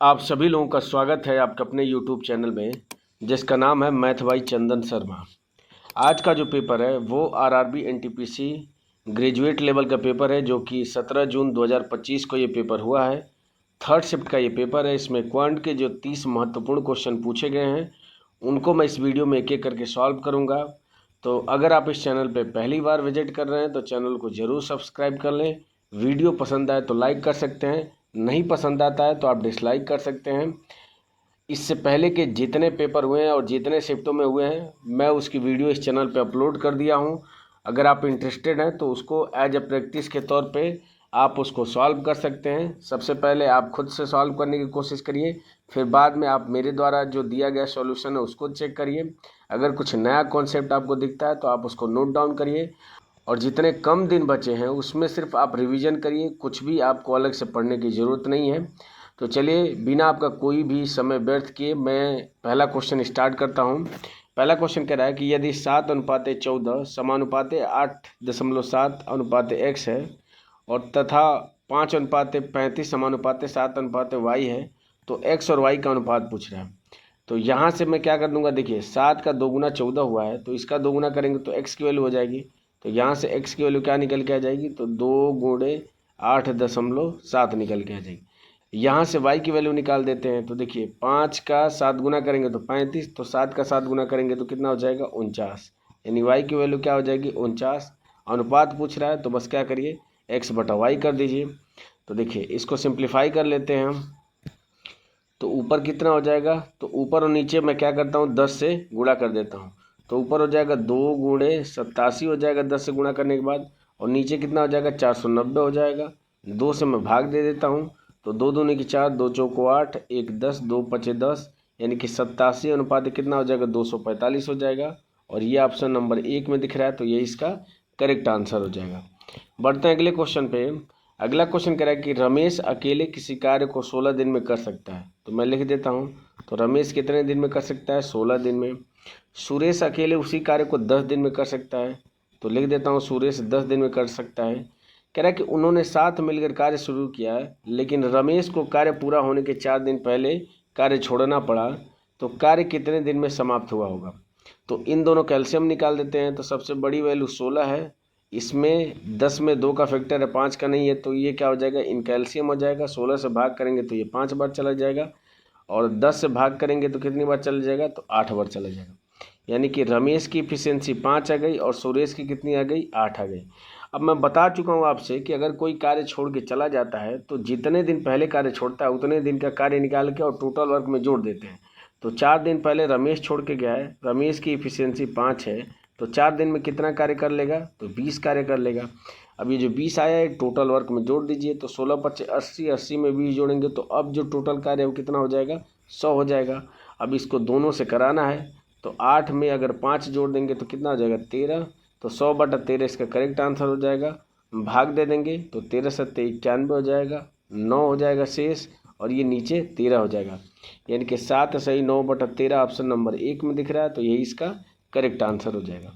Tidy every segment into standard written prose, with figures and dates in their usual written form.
आप सभी लोगों का स्वागत है आपके अपने YouTube चैनल में, जिसका नाम है मैथ बाई चंदन शर्मा। आज का जो पेपर है वो आरआरबी एनटीपीसी ग्रेजुएट लेवल का पेपर है, जो कि 17 जून 2025 को ये पेपर हुआ है। थर्ड शिफ्ट का ये पेपर है। इसमें क्वांट के जो 30 महत्वपूर्ण क्वेश्चन पूछे गए हैं उनको मैं इस वीडियो में एक एक करके सॉल्व करूँगा। तो अगर आप इस चैनल पर पहली बार विजिट कर रहे हैं तो चैनल को ज़रूर सब्सक्राइब कर लें। वीडियो पसंद आए तो लाइक कर सकते हैं, नहीं पसंद आता है तो आप डिसलाइक कर सकते हैं। इससे पहले के जितने पेपर हुए हैं और जितने शिफ्टों में हुए हैं मैं उसकी वीडियो इस चैनल पे अपलोड कर दिया हूं। अगर आप इंटरेस्टेड हैं तो उसको एज अ प्रैक्टिस के तौर पे आप उसको सॉल्व कर सकते हैं। सबसे पहले आप खुद से सॉल्व करने की कोशिश करिए, फिर बाद में आप मेरे द्वारा जो दिया गया सॉल्यूशन है उसको चेक करिए। अगर कुछ नया कॉन्सेप्ट आपको दिखता है तो आप उसको नोट डाउन करिए, और जितने कम दिन बचे हैं उसमें सिर्फ आप रिवीजन करिए, कुछ भी आपको अलग से पढ़ने की ज़रूरत नहीं है। तो चलिए बिना आपका कोई भी समय व्यर्थ किए मैं पहला क्वेश्चन स्टार्ट करता हूँ। पहला क्वेश्चन कह रहा है कि यदि 7:14 समानुपाते 8.7 x है और तथा 5:35 समानुपाते 7:y है, तो x और y का अनुपात पूछ रहा है। तो यहाँ से मैं क्या कर दूंगा, देखिए 7 का 2 गुना 14 हुआ है, तो इसका 2 गुना करेंगे तो x की वैल्यू हो जाएगी। तो यहाँ से x की वैल्यू क्या निकल के आ जाएगी, तो 2 गुणे 8.7 निकल के आ जाएगी। यहाँ से y की वैल्यू निकाल देते हैं। तो देखिए 5 का 7 गुना करेंगे तो 35, तो 7 का 7 गुना करेंगे तो कितना हो जाएगा 49, यानी y की वैल्यू क्या हो जाएगी 49। अनुपात पूछ रहा है तो बस क्या करिए x/y कर दीजिए। तो देखिए इसको सिंप्लीफाई कर लेते हैं हम, तो ऊपर कितना हो जाएगा, तो ऊपर और नीचे मैं क्या करता हूँ 10 से गुणा कर देता हूँ। तो ऊपर हो जाएगा 2 गुणे 87 हो जाएगा 10 से गुणा करने के बाद, और नीचे कितना हो जाएगा 490 हो जाएगा। 2 से मैं भाग दे देता हूँ, तो 2 दूनी की 4, 2 चौको 8, 1 10, 2 पचे 10, यानी कि 87 अनुपात कितना हो जाएगा 245 हो जाएगा। और ये ऑप्शन नंबर 1 में दिख रहा है, तो ये इसका करेक्ट आंसर हो जाएगा। बढ़ते हैं अगले क्वेश्चन पे। अगला क्वेश्चन कह रहा है कि रमेश अकेले किसी कार्य को 16 दिन में कर सकता है। तो मैं लिख देता हूँ, तो रमेश कितने दिन में कर सकता है 16 दिन में। सुरेश अकेले उसी कार्य को 10 दिन में कर सकता है। तो लिख देता हूँ सुरेश 10 दिन में कर सकता है। कह रहा है कि उन्होंने साथ मिलकर कार्य शुरू किया है, लेकिन रमेश को कार्य पूरा होने के 4 दिन पहले कार्य छोड़ना पड़ा, तो कार्य कितने दिन में समाप्त हुआ होगा। तो इन दोनों कैल्शियम निकाल देते हैं। तो सबसे बड़ी वैल्यू 16 है, इसमें 10 में 2 का फैक्टर है 5 का नहीं है, तो ये क्या हो जाएगा इन कैल्शियम हो जाएगा। 16 से भाग करेंगे तो ये 5 बार चला जाएगा, और 10 से भाग करेंगे तो कितनी बार चला जाएगा, तो 8 बार चला जाएगा। यानी कि रमेश की इफिशियंसी 5 आ गई और सुरेश की कितनी आ गई 8 आ गई। अब मैं बता चुका हूँ आपसे कि अगर कोई कार्य छोड़ के चला जाता है तो जितने दिन पहले कार्य छोड़ता है उतने दिन का कार्य निकाल के और टोटल वर्क में जोड़ देते हैं। तो 4 दिन पहले रमेश छोड़ के गया है, रमेश की इफिशियंसी 5 है, तो 4 दिन में कितना कार्य कर लेगा, तो 20 कार्य कर लेगा। अब ये जो 20 आया है टोटल वर्क में जोड़ दीजिए, तो 16 पच्चे 80, 80 में 20 जोड़ेंगे तो अब जो टोटल कार्य है वो कितना हो जाएगा 100 हो जाएगा। अब इसको दोनों से कराना है, तो 8 में अगर 5 जोड़ देंगे तो कितना हो जाएगा 13, तो 100/13 इसका करेक्ट आंसर हो जाएगा। भाग दे देंगे तो 13 सत्ते 91 हो जाएगा, 9 हो जाएगा शेष, और ये नीचे 13 हो जाएगा। यानी कि 7 सही 9/13 ऑप्शन नंबर 1 में दिख रहा है, तो यही इसका करेक्ट आंसर हो जाएगा।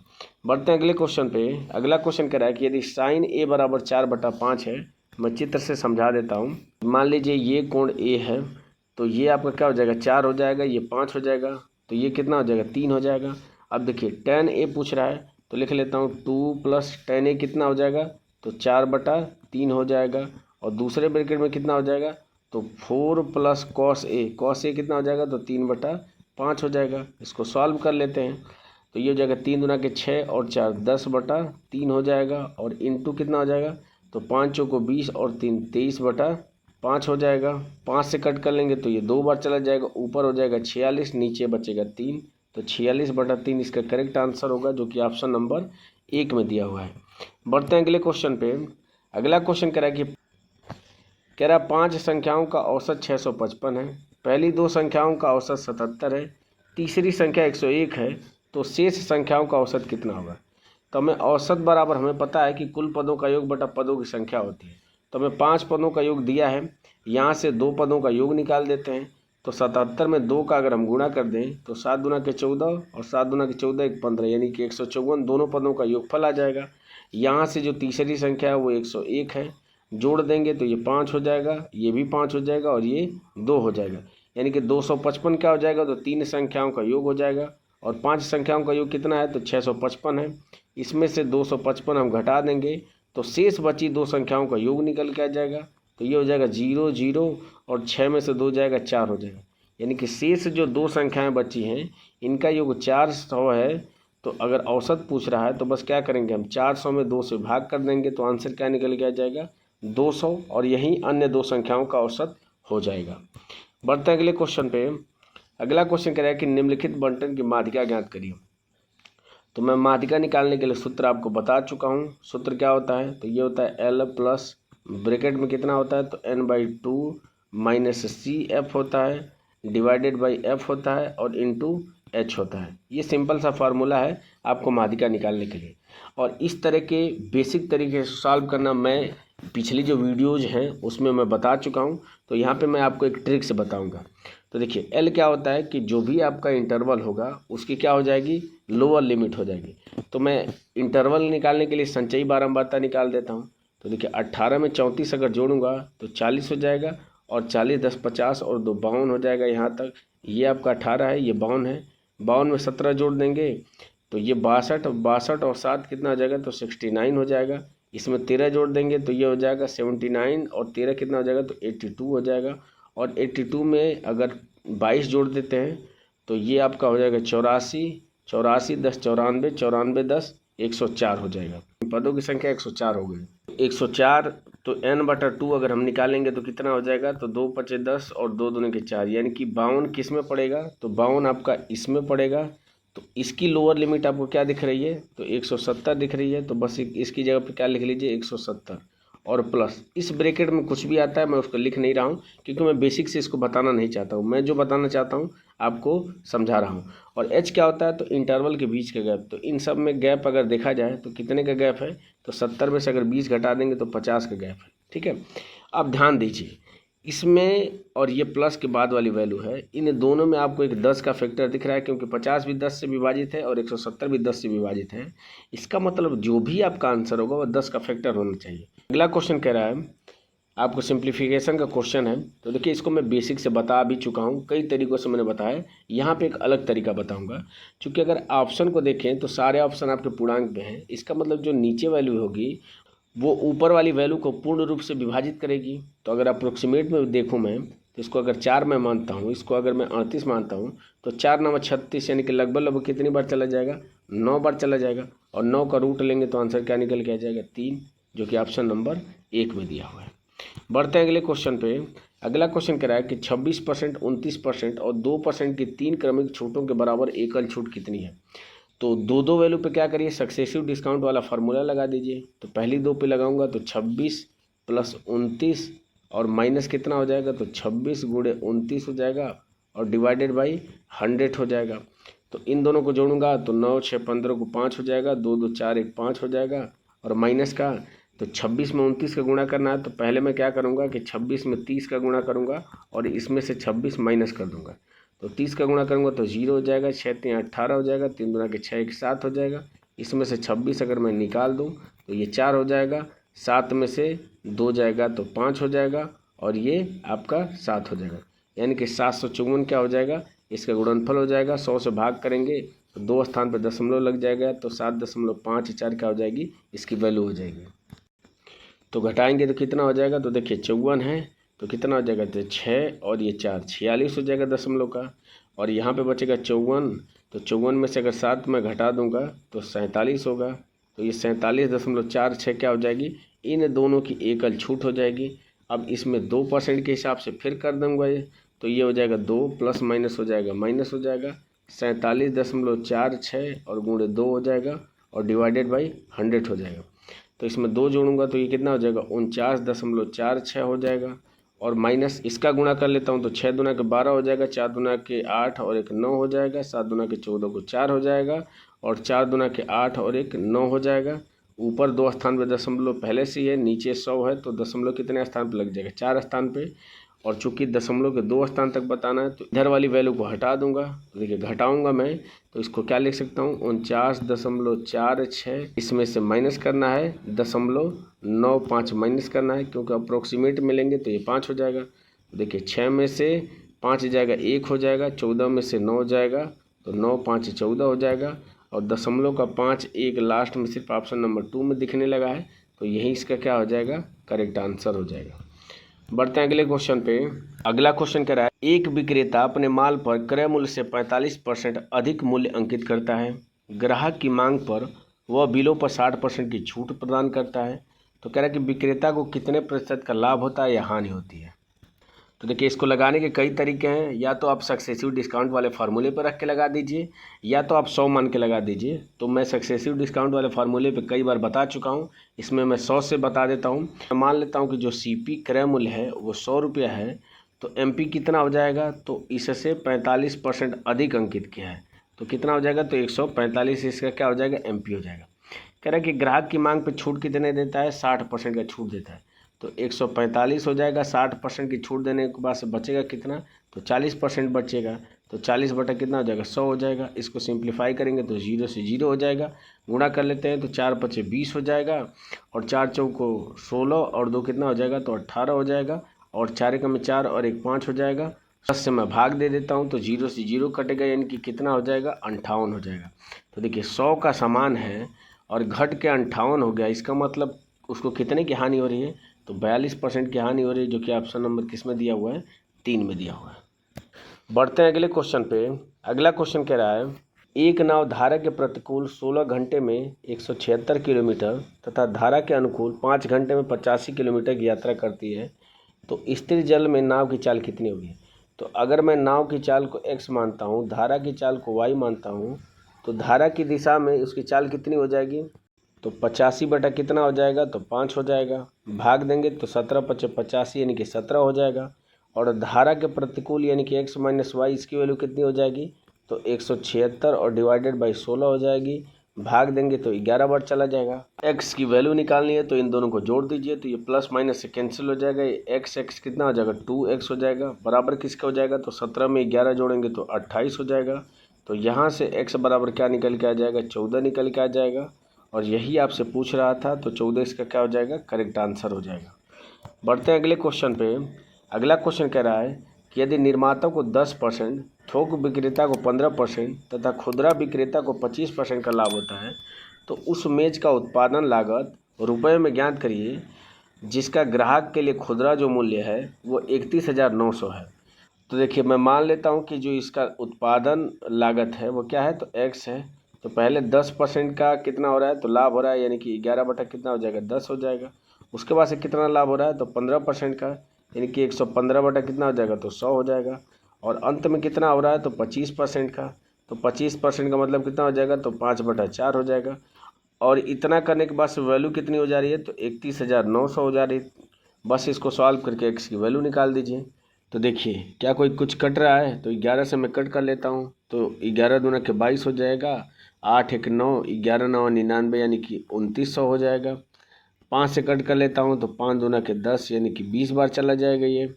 बढ़ते हैं अगले क्वेश्चन पे। अगला क्वेश्चन कह रहा है कि यदि साइन a बराबर 4/5 है, मैं चित्र से समझा देता हूँ। मान लीजिए ये कोण a है, तो ये आपका क्या हो जाएगा 4 हो जाएगा, ये 5 हो जाएगा, तो ये कितना हो जाएगा 3 हो जाएगा। अब देखिए tan a पूछ रहा है, तो लिख लेता हूँ 2 + tan a कितना हो जाएगा, तो 4/3 हो जाएगा। और दूसरे ब्रैकेट में कितना हो जाएगा, तो 4 + cos a कितना हो जाएगा, तो 3/5 हो जाएगा। इसको सॉल्व कर लेते हैं, तो ये हो जाएगा 3 दूना के 6 और 4 10/3 हो जाएगा, और इंटू कितना हो जाएगा, तो 5 चौको 20 और 3 23/5 हो जाएगा। 5 से कट कर लेंगे तो ये 2 बार चला जाएगा, ऊपर हो जाएगा 46, नीचे बचेगा 3, तो 46/3 इसका करेक्ट आंसर होगा, जो कि ऑप्शन नंबर 1 में दिया हुआ है। बढ़ते हैं अगले क्वेश्चन पे। अगला क्वेश्चन कह रहा है 5 संख्याओं का औसत 655 है, पहली 2 संख्याओं का औसत 77 है, तीसरी संख्या 101 है, तो शेष संख्याओं का औसत कितना होगा। तो हमें औसत बराबर हमें पता है कि कुल पदों का योग बटा पदों की संख्या होती है। तो हमें 5 पदों का योग दिया है, यहाँ से 2 पदों का योग निकाल देते हैं। तो 77 में 2 का अगर हम गुणा कर दें तो 7 दूना के 14 और 7 दूना के 14 1 15, यानी कि 154 दोनों पदों का योगफल आ जाएगा। यहाँ से जो तीसरी संख्या है वो 101 है, जोड़ देंगे तो ये 5 हो जाएगा, ये भी 5 हो जाएगा और ये 2 हो जाएगा। यानी कि 255 क्या हो जाएगा, तो 3 संख्याओं का योग हो जाएगा और 5 संख्याओं का योग कितना है, तो 655 है। इसमें से 255 हम घटा देंगे तो शेष बची 2 संख्याओं का योग निकल के आ जाएगा। तो ये हो जाएगा 0 0 और 6 में से 2 जाएगा 4 हो जाएगा। यानी कि शेष जो 2 संख्याएं बची हैं इनका योग 400 है। तो अगर औसत पूछ रहा है तो बस क्या करेंगे, हम 400 में 2 से भाग कर देंगे तो आंसर क्या निकल के आ जाएगा, 200, और यही अन्य 2 संख्याओं का औसत हो जाएगा। बढ़ते हैं अगले क्वेश्चन पे। अगला क्वेश्चन कह रहा है कि निम्नलिखित बंटन की माध्यिका ज्ञात करिए। तो मैं माध्यिका निकालने के लिए सूत्र आपको बता चुका हूँ। सूत्र क्या होता है, तो ये होता है L प्लस ब्रैकेट में कितना होता है, तो n/2 माइनस CF होता है डिवाइडेड बाई F होता है और इंटू H होता है। ये सिंपल सा फार्मूला है आपको माध्यिका निकालने के लिए। और इस तरह के बेसिक तरीके से सॉल्व करना मैं पिछली जो वीडियोज़ हैं उसमें मैं बता चुका हूँ। तो यहाँ पे मैं आपको एक ट्रिक से बताऊँगा। तो देखिए L क्या होता है कि जो भी आपका इंटरवल होगा उसकी क्या हो जाएगी, लोअर लिमिट हो जाएगी। तो मैं इंटरवल निकालने के लिए संचयी बारंबारता निकाल देता हूँ। तो देखिए 18 में 34 अगर जोड़ूंगा तो 40 हो जाएगा और 40 10 50 और 2 52 हो जाएगा। यहाँ तक ये आपका 18 है, ये 52 है। 52 में 17 जोड़ देंगे तो ये 62 और 7 कितना हो जाएगा, तो 69 हो जाएगा। इसमें 13 जोड़ देंगे तो ये हो जाएगा 79 और 13 कितना हो जाएगा, तो 82 हो जाएगा। और 82 में अगर 22 जोड़ देते हैं तो ये आपका हो जाएगा 84, 84 10 94, 94 10 104 हो जाएगा। पदों की संख्या 104 हो गई। 104 तो n/2 अगर हम निकालेंगे तो कितना हो जाएगा, तो 2 5 10 और 2 दूनी के 4, यानी कि 52 किस में पड़ेगा, तो 52 आपका इसमें पड़ेगा। तो इसकी लोअर लिमिट आपको क्या दिख रही है, तो 170 दिख रही है। तो बस इसकी जगह पे क्या लिख लीजिए, 170 और प्लस इस ब्रैकेट में कुछ भी आता है मैं उसको लिख नहीं रहा हूँ क्योंकि मैं बेसिक से इसको बताना नहीं चाहता हूँ। मैं जो बताना चाहता हूँ आपको समझा रहा हूँ। और h क्या होता है, तो इंटरवल के बीच का गैप। तो इन सब में गैप अगर देखा जाए तो कितने का गैप है, तो 70 में से अगर 20 घटा देंगे तो 50 का गैप है। ठीक है, अब ध्यान दीजिए इसमें और ये प्लस के बाद वाली वैल्यू है, इन दोनों में आपको एक 10 का फैक्टर दिख रहा है क्योंकि 50 भी 10 से विभाजित है और 170 भी 10 से विभाजित है। इसका मतलब जो भी आपका आंसर होगा वह 10 का फैक्टर होना चाहिए। अगला क्वेश्चन कह रहा है आपको सिंप्लीफिकेशन का क्वेश्चन है। तो देखिए इसको मैं बेसिक से बता भी चुका हूँ, कई तरीक़ों से मैंने बताया। यहाँ पे एक अलग तरीका बताऊँगा। चूँकि अगर ऑप्शन को देखें तो सारे ऑप्शन आपके पूर्णांक में हैं, इसका मतलब जो नीचे वैल्यू होगी वो ऊपर वाली वैल्यू को पूर्ण रूप से विभाजित करेगी। तो अगर अप्रोक्सीमेट में देखूँ मैं तो इसको अगर 4 मैं मानता हूँ, इसको अगर मैं 38 मानता हूँ तो 4 9 36, यानी कि लगभग कितनी बार चला जाएगा, 9 बार चला जाएगा। और 9 का रूट लेंगे तो आंसर क्या निकल के आ जाएगा, 3, जो कि ऑप्शन नंबर 1 में दिया हुआ है। बढ़ते हैं अगले क्वेश्चन पे। अगला क्वेश्चन कह रहा है कि 26%, 29% और 2% की 3 क्रमिक छूटों के बराबर एकल छूट कितनी है। तो दो वैल्यू पे क्या करिए, सक्सेसिव डिस्काउंट वाला फार्मूला लगा दीजिए। तो पहली 2 पे लगाऊंगा तो 26 प्लस 29 और माइनस कितना हो जाएगा, तो 26 गुणे 29 हो जाएगा और डिवाइडेड बाई 100 हो जाएगा। तो इन दोनों को जोड़ूंगा तो 9 6 15 को 5 हो जाएगा, 2 2 4 1 5 हो जाएगा। और माइनस का तो 26 में 29 का गुणा करना है। तो पहले मैं क्या करूँगा कि 26 में 30 का गुणा करूँगा और इसमें से 26 माइनस कर दूँगा। तो 30 का गुणा करूँगा तो 0 हो जाएगा, 6 3 18 हो जाएगा, 3 गुणा के 6 1 7 हो जाएगा। इसमें से 26 अगर मैं निकाल दूँ तो ये 4 हो जाएगा, 7 में से 2 जाएगा तो 5 हो जाएगा और ये आपका 7 हो जाएगा। यानी कि 754 क्या हो जाएगा, इसका गुणनफल हो जाएगा। 100 से भाग करेंगे तो 2 स्थान पर दशमलव लग जाएगा तो 7.54 क्या हो जाएगी, इसकी वैल्यू हो जाएगी। तो घटाएंगे तो कितना हो जाएगा, तो देखिए 54 है तो कितना हो जाएगा, तो 6 और ये 4 46 हो जाएगा दशमलव का। और यहाँ पे बचेगा 54, तो 54 में से अगर 7 में घटा दूंगा तो 47 होगा। तो ये 47.46 क्या हो जाएगी, इन दोनों की एकल छूट हो जाएगी। अब इसमें 2% के हिसाब से फिर कर दूंगा ये, तो ये हो जाएगा 2 प्लस माइनस हो जाएगा माइनस हो जाएगा 47.46 और गुणे 2 हो जाएगा और डिवाइडेड बाई 100 हो जाएगा। तो इसमें 2 जोड़ूंगा तो ये कितना हो जाएगा, 49.46 हो जाएगा। और माइनस इसका गुणा कर लेता हूँ तो 6 दूना के 12 हो जाएगा, 4 दूना के 8 और 1 9 हो जाएगा, 7 दूना के 14 को 4 हो जाएगा और 4 दूना के 8 और 1 9 हो जाएगा। ऊपर 2 स्थान पे दशमलव पहले से ही है, नीचे 100 है तो दशमलव कितने स्थान पे लग जाएगा, 4 स्थान पे। और चूंकि दशमलव के 2 स्थान तक बताना है तो इधर वाली वैल्यू को हटा दूंगा। तो देखिए घटाऊंगा मैं तो इसको क्या लिख सकता हूँ 49.46, इसमें से माइनस करना है 0.95 माइनस करना है, क्योंकि अप्रोक्सीमेट मिलेंगे तो ये 5 हो जाएगा। देखिए 6 में से 5 जाएगा 1 हो जाएगा, 14 में से 9 जाएगा तो 9 5 14 हो जाएगा, और दशमलव का 5 एक लास्ट में सिर्फ ऑप्शन नंबर 2 में दिखने लगा है, तो यही इसका क्या हो जाएगा करेक्ट आंसर हो जाएगा। बढ़ते हैं अगले क्वेश्चन पे। अगला क्वेश्चन कह रहा है एक विक्रेता अपने माल पर क्रय मूल्य से 45% अधिक मूल्य अंकित करता है। ग्राहक की मांग पर वह बिलों पर 60% की छूट प्रदान करता है। तो कह रहा है कि विक्रेता को कितने प्रतिशत का लाभ होता है या हानि होती है। तो देखिए इसको लगाने के कई तरीके हैं, या तो आप सक्सेसिव डिस्काउंट वाले फार्मूले पर रख के लगा दीजिए, या तो आप 100 मान के लगा दीजिए। तो मैं सक्सेसिव डिस्काउंट वाले फार्मूले पे कई बार बता चुका हूँ, इसमें मैं 100 से बता देता हूँ। मान लेता हूँ कि जो सीपी क्रय मूल्य है वो 100 रुपया है, तो एमपी कितना हो जाएगा, तो इससे 45% अधिक अंकित किया है तो कितना हो जाएगा, तो 145 इसका क्या हो जाएगा एमपी हो जाएगा। कह रहा है कि ग्राहक की मांग पर छूट कितने देता है, 60% का छूट देता है, तो 145 हो जाएगा। 60% की छूट देने के बाद से बचेगा कितना, तो 40% बचेगा, तो 40 बटा कितना हो जाएगा 100 हो जाएगा। इसको सिंप्लीफाई करेंगे तो 0 से 0 हो जाएगा, गुणा कर लेते हैं तो 4 पचे 20 हो जाएगा, और 4 चौको 16 और 2 कितना हो जाएगा, तो 18 हो जाएगा, और 4 एकम में 4 और 1 5 हो जाएगा। 10 से मैं भाग दे देता हूँ तो 0 से 0 कटेगा, यानी कि कितना हो जाएगा 58 हो जाएगा। तो देखिए 100 का सामान है और घट के 58 हो गया, इसका मतलब उसको कितने की हानि हो रही है, तो 42% की हानि हो रही है, जो कि ऑप्शन नंबर किस में दिया हुआ है, 3 में दिया हुआ है। बढ़ते हैं अगले क्वेश्चन पे। अगला क्वेश्चन कह रहा है एक नाव धारा के प्रतिकूल 16 घंटे में 176 किलोमीटर तथा धारा के अनुकूल 5 घंटे में 85 किलोमीटर की यात्रा करती है, तो स्थिर जल में नाव की चाल कितनी होगी। तो अगर मैं नाव की चाल को x मानता हूँ, धारा की चाल को y मानता हूँ, तो धारा की दिशा में उसकी चाल कितनी हो जाएगी, तो 85 बटा कितना हो जाएगा, तो 5 हो जाएगा। भाग देंगे तो 17 पचे 85 यानी कि 17 हो जाएगा, और धारा के प्रतिकूल यानी कि x माइनस वाई इसकी वैल्यू कितनी हो जाएगी, तो 176 और डिवाइडेड बाई 16 हो जाएगी। भाग देंगे तो 11 बार चला जाएगा। x की वैल्यू निकालनी है तो इन दोनों को जोड़ दीजिए, तो ये प्लस माइनस से कैंसिल हो जाएगा। ये x कितना हो जाएगा 2x हो जाएगा, बराबर किसका हो जाएगा, तो 17 में 11 जोड़ेंगे तो 28 हो जाएगा। तो यहाँ से x बराबर क्या निकल के आ जाएगा, 14 निकल के आ जाएगा, और यही आपसे पूछ रहा था, तो 14 इसका क्या हो जाएगा करेक्ट आंसर हो जाएगा। बढ़ते हैं अगले क्वेश्चन पे। अगला क्वेश्चन कह रहा है कि यदि निर्माता को 10%, थोक विक्रेता को 15% तथा खुदरा विक्रेता को 25% का लाभ होता है, तो उस मेज का उत्पादन लागत रुपये में ज्ञात करिए जिसका ग्राहक के लिए खुदरा जो मूल्य है वो 31,900 है। तो देखिए मैं मान लेता हूँ कि जो इसका उत्पादन लागत है वो क्या है, तो x है। तो पहले 10% का कितना हो रहा है, तो लाभ हो रहा है, यानी कि 11 बटा कितना हो जाएगा 10 हो जाएगा। उसके बाद से कितना लाभ हो रहा है, तो 15% का, यानी कि 115 बटा कितना हो जाएगा, तो 100 हो जाएगा। और अंत में कितना हो रहा है, तो 25% का, तो 25% का मतलब कितना हो जाएगा, तो 5 बटा 4 हो जाएगा। और इतना करने के बाद से वैल्यू कितनी हो जा रही है, तो 31,900 हो जा रही है। बस इसको सॉल्व करके x की वैल्यू निकाल दीजिए। तो देखिए क्या कोई कुछ कट रहा है, तो 11 से मैं कट कर लेता हूँ, तो 11 दूना के 22 हो जाएगा, 8 1 9, 11 9 99 यानी कि 2900 हो जाएगा। 5 से कट कर लेता हूँ, तो 5 दूना के 10 यानी कि 20 बार चला जाएगा ये।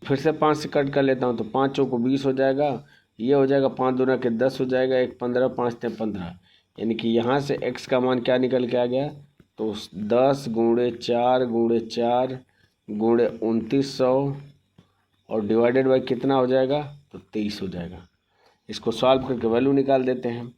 फिर से 5 से कट कर लेता हूँ, तो 5 चौको 20 हो जाएगा, ये हो जाएगा 5 दूना के 10 हो जाएगा, 1 15, 5 ते 15, यानी कि यहाँ से x का मान क्या निकल के आ गया, तो 10 गुणे 4 गुणे 4 गुणे 2900 और डिवाइडेड बाई कितना हो जाएगा, तो 23 हो जाएगा। इसको सॉल्व करके वैल्यू निकाल देते हैं।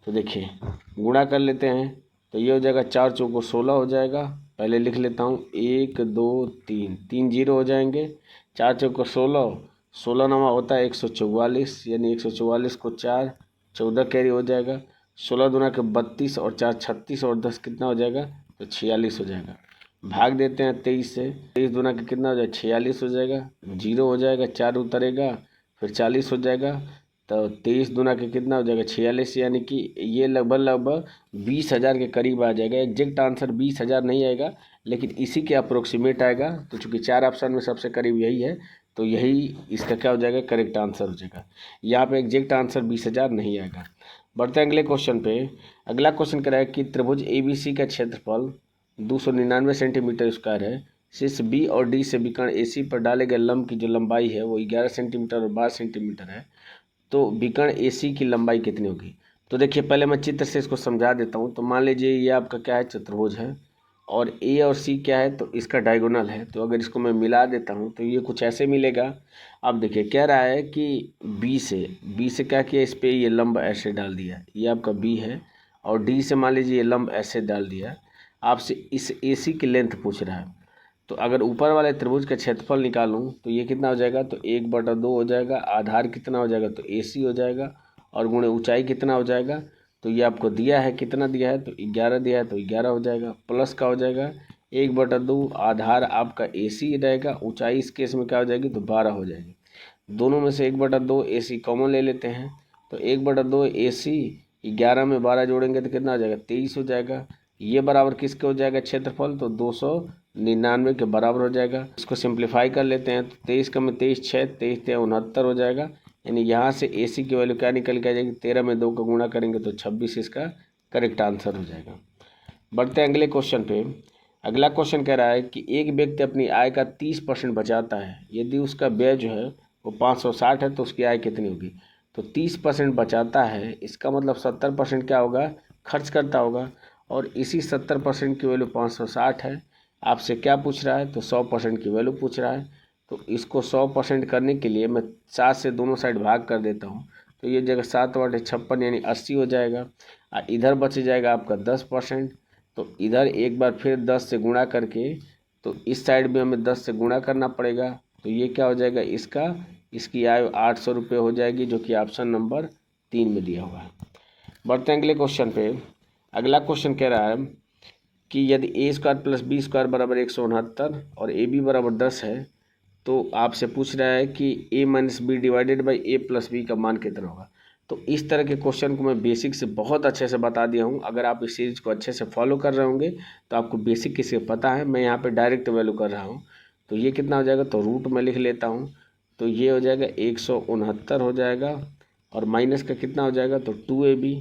तो देखिए गुणा कर लेते हैं, तो ये हो जाएगा 4 चौको 16 हो जाएगा। पहले लिख लेता हूँ 1 2 3, 3 जीरो हो जाएंगे। 4 चौको 16, 16 नमा होता है 144, यानी 144 को 4, 14 कैरी हो जाएगा। 16 दूना के 32 और 4 36 और 10 कितना हो जाएगा, तो 46 हो जाएगा। भाग देते हैं 23 से, 23 दूना के कितना हो जाएगा 46 हो जाएगा, 0 हो जाएगा, 4 उतरेगा, फिर 40 हो जाएगा। तो 23 दूना के कितना हो जाएगा 46, यानी कि ये लगभग 20,000 के करीब आ जाएगा। एग्जैक्ट आंसर 20,000 नहीं आएगा, लेकिन इसी के अप्रोक्सीमेट आएगा। तो चूँकि 4 ऑप्शन में सबसे करीब यही है, तो यही इसका क्या हो जाएगा करेक्ट आंसर हो जाएगा। यहाँ पे एग्जैक्ट आंसर 20,000 नहीं आएगा। बढ़ते हैं अगले क्वेश्चन पे। अगला क्वेश्चन कह रहा है कि त्रिभुज ABC का क्षेत्रफल 299 सेंटीमीटर स्क्वायर है। शीर्ष बी और डी से विकर्ण AC पर डाले गए लंब की जो लंबाई है वो 11 सेंटीमीटर और 12 सेंटीमीटर है, तो विकर्ण AC की लंबाई कितनी होगी। तो देखिए पहले मैं चित्र से इसको समझा देता हूँ। तो मान लीजिए ये आपका क्या है, चतुर्भुज है, और A और C क्या है, तो इसका डायगोनल है। तो अगर इसको मैं मिला देता हूँ तो ये कुछ ऐसे मिलेगा। अब देखिए कह रहा है कि B से क्या किया, इस पर ये लंब ऐसे डाल दिया, ये आपका B है, और D से मान लीजिए ये लंब ऐसे डाल दिया। आपसे इस AC की लेंथ पूछ रहा है। तो अगर ऊपर वाले त्रिभुज का क्षेत्रफल निकालूं तो ये कितना हो जाएगा, तो 1/2 हो जाएगा। आधार कितना हो जाएगा, तो AC हो जाएगा, और गुणे ऊंचाई कितना हो जाएगा, तो ये आपको दिया है, कितना दिया है, तो 11 दिया है, तो 11 हो जाएगा। प्लस का हो जाएगा 1/2, आधार आपका AC रहेगा, ऊंचाई इस केस में क्या हो जाएगी, तो 12 हो जाएगी। दोनों में से 1/2 AC कॉमन ले लेते हैं, तो 1/2 AC, 11 में 12 जोड़ेंगे तो कितना हो जाएगा, 23 हो जाएगा। ये बराबर किसके हो जाएगा क्षेत्रफल, तो 299 के बराबर हो जाएगा। इसको सिंप्लीफाई कर लेते हैं, तो 23 का में 23 6, 23 69 हो जाएगा। यानी यहाँ से AC की वैल्यू क्या निकल के आ जाएगी, 13 में 2 का गुणा करेंगे तो 26 इसका करेक्ट आंसर हो जाएगा। बढ़ते हैं अगले क्वेश्चन पे। अगला क्वेश्चन कह रहा है कि एक व्यक्ति अपनी आय का 30% बचाता है। यदि उसका व्यय जो है वो 560 है तो उसकी आय कितनी होगी। तो 30% बचाता है, इसका मतलब 70% क्या होगा, खर्च करता होगा, और इसी 70% की वैल्यू 560 है। आपसे क्या पूछ रहा है, तो 100% की वैल्यू पूछ रहा है। तो इसको 100% करने के लिए मैं 7 से दोनों साइड भाग कर देता हूँ। तो ये जगह 7/56 यानी 80 हो जाएगा। इधर बच जाएगा आपका 10%। तो इधर एक बार फिर 10 से गुणा करके, तो इस साइड भी हमें 10 से गुणा करना पड़ेगा। तो ये क्या हो जाएगा, इसकी आय 800 रुपये हो जाएगी, जो कि ऑप्शन नंबर 3 में दिया हुआ है। बढ़ते हैं अगले क्वेश्चन पे। अगला क्वेश्चन कह रहा है कि यदि A² + B² बराबर 169 और AB बराबर 10 है, तो आपसे पूछ रहा है कि A - B divided by A + B का मान कितना होगा। तो इस तरह के क्वेश्चन को मैं बेसिक से बहुत अच्छे से बता दिया हूँ। अगर आप इस सीरीज को अच्छे से फॉलो कर रहे होंगे तो आपको बेसिक किससे पता है। मैं यहाँ पे डायरेक्ट वैल्यू कर रहा हूँ। तो ये कितना हो जाएगा, तो रूट में लिख लेता हूँ। तो ये हो जाएगा 169 हो जाएगा, और माइनस का कितना हो जाएगा, तो 2AB।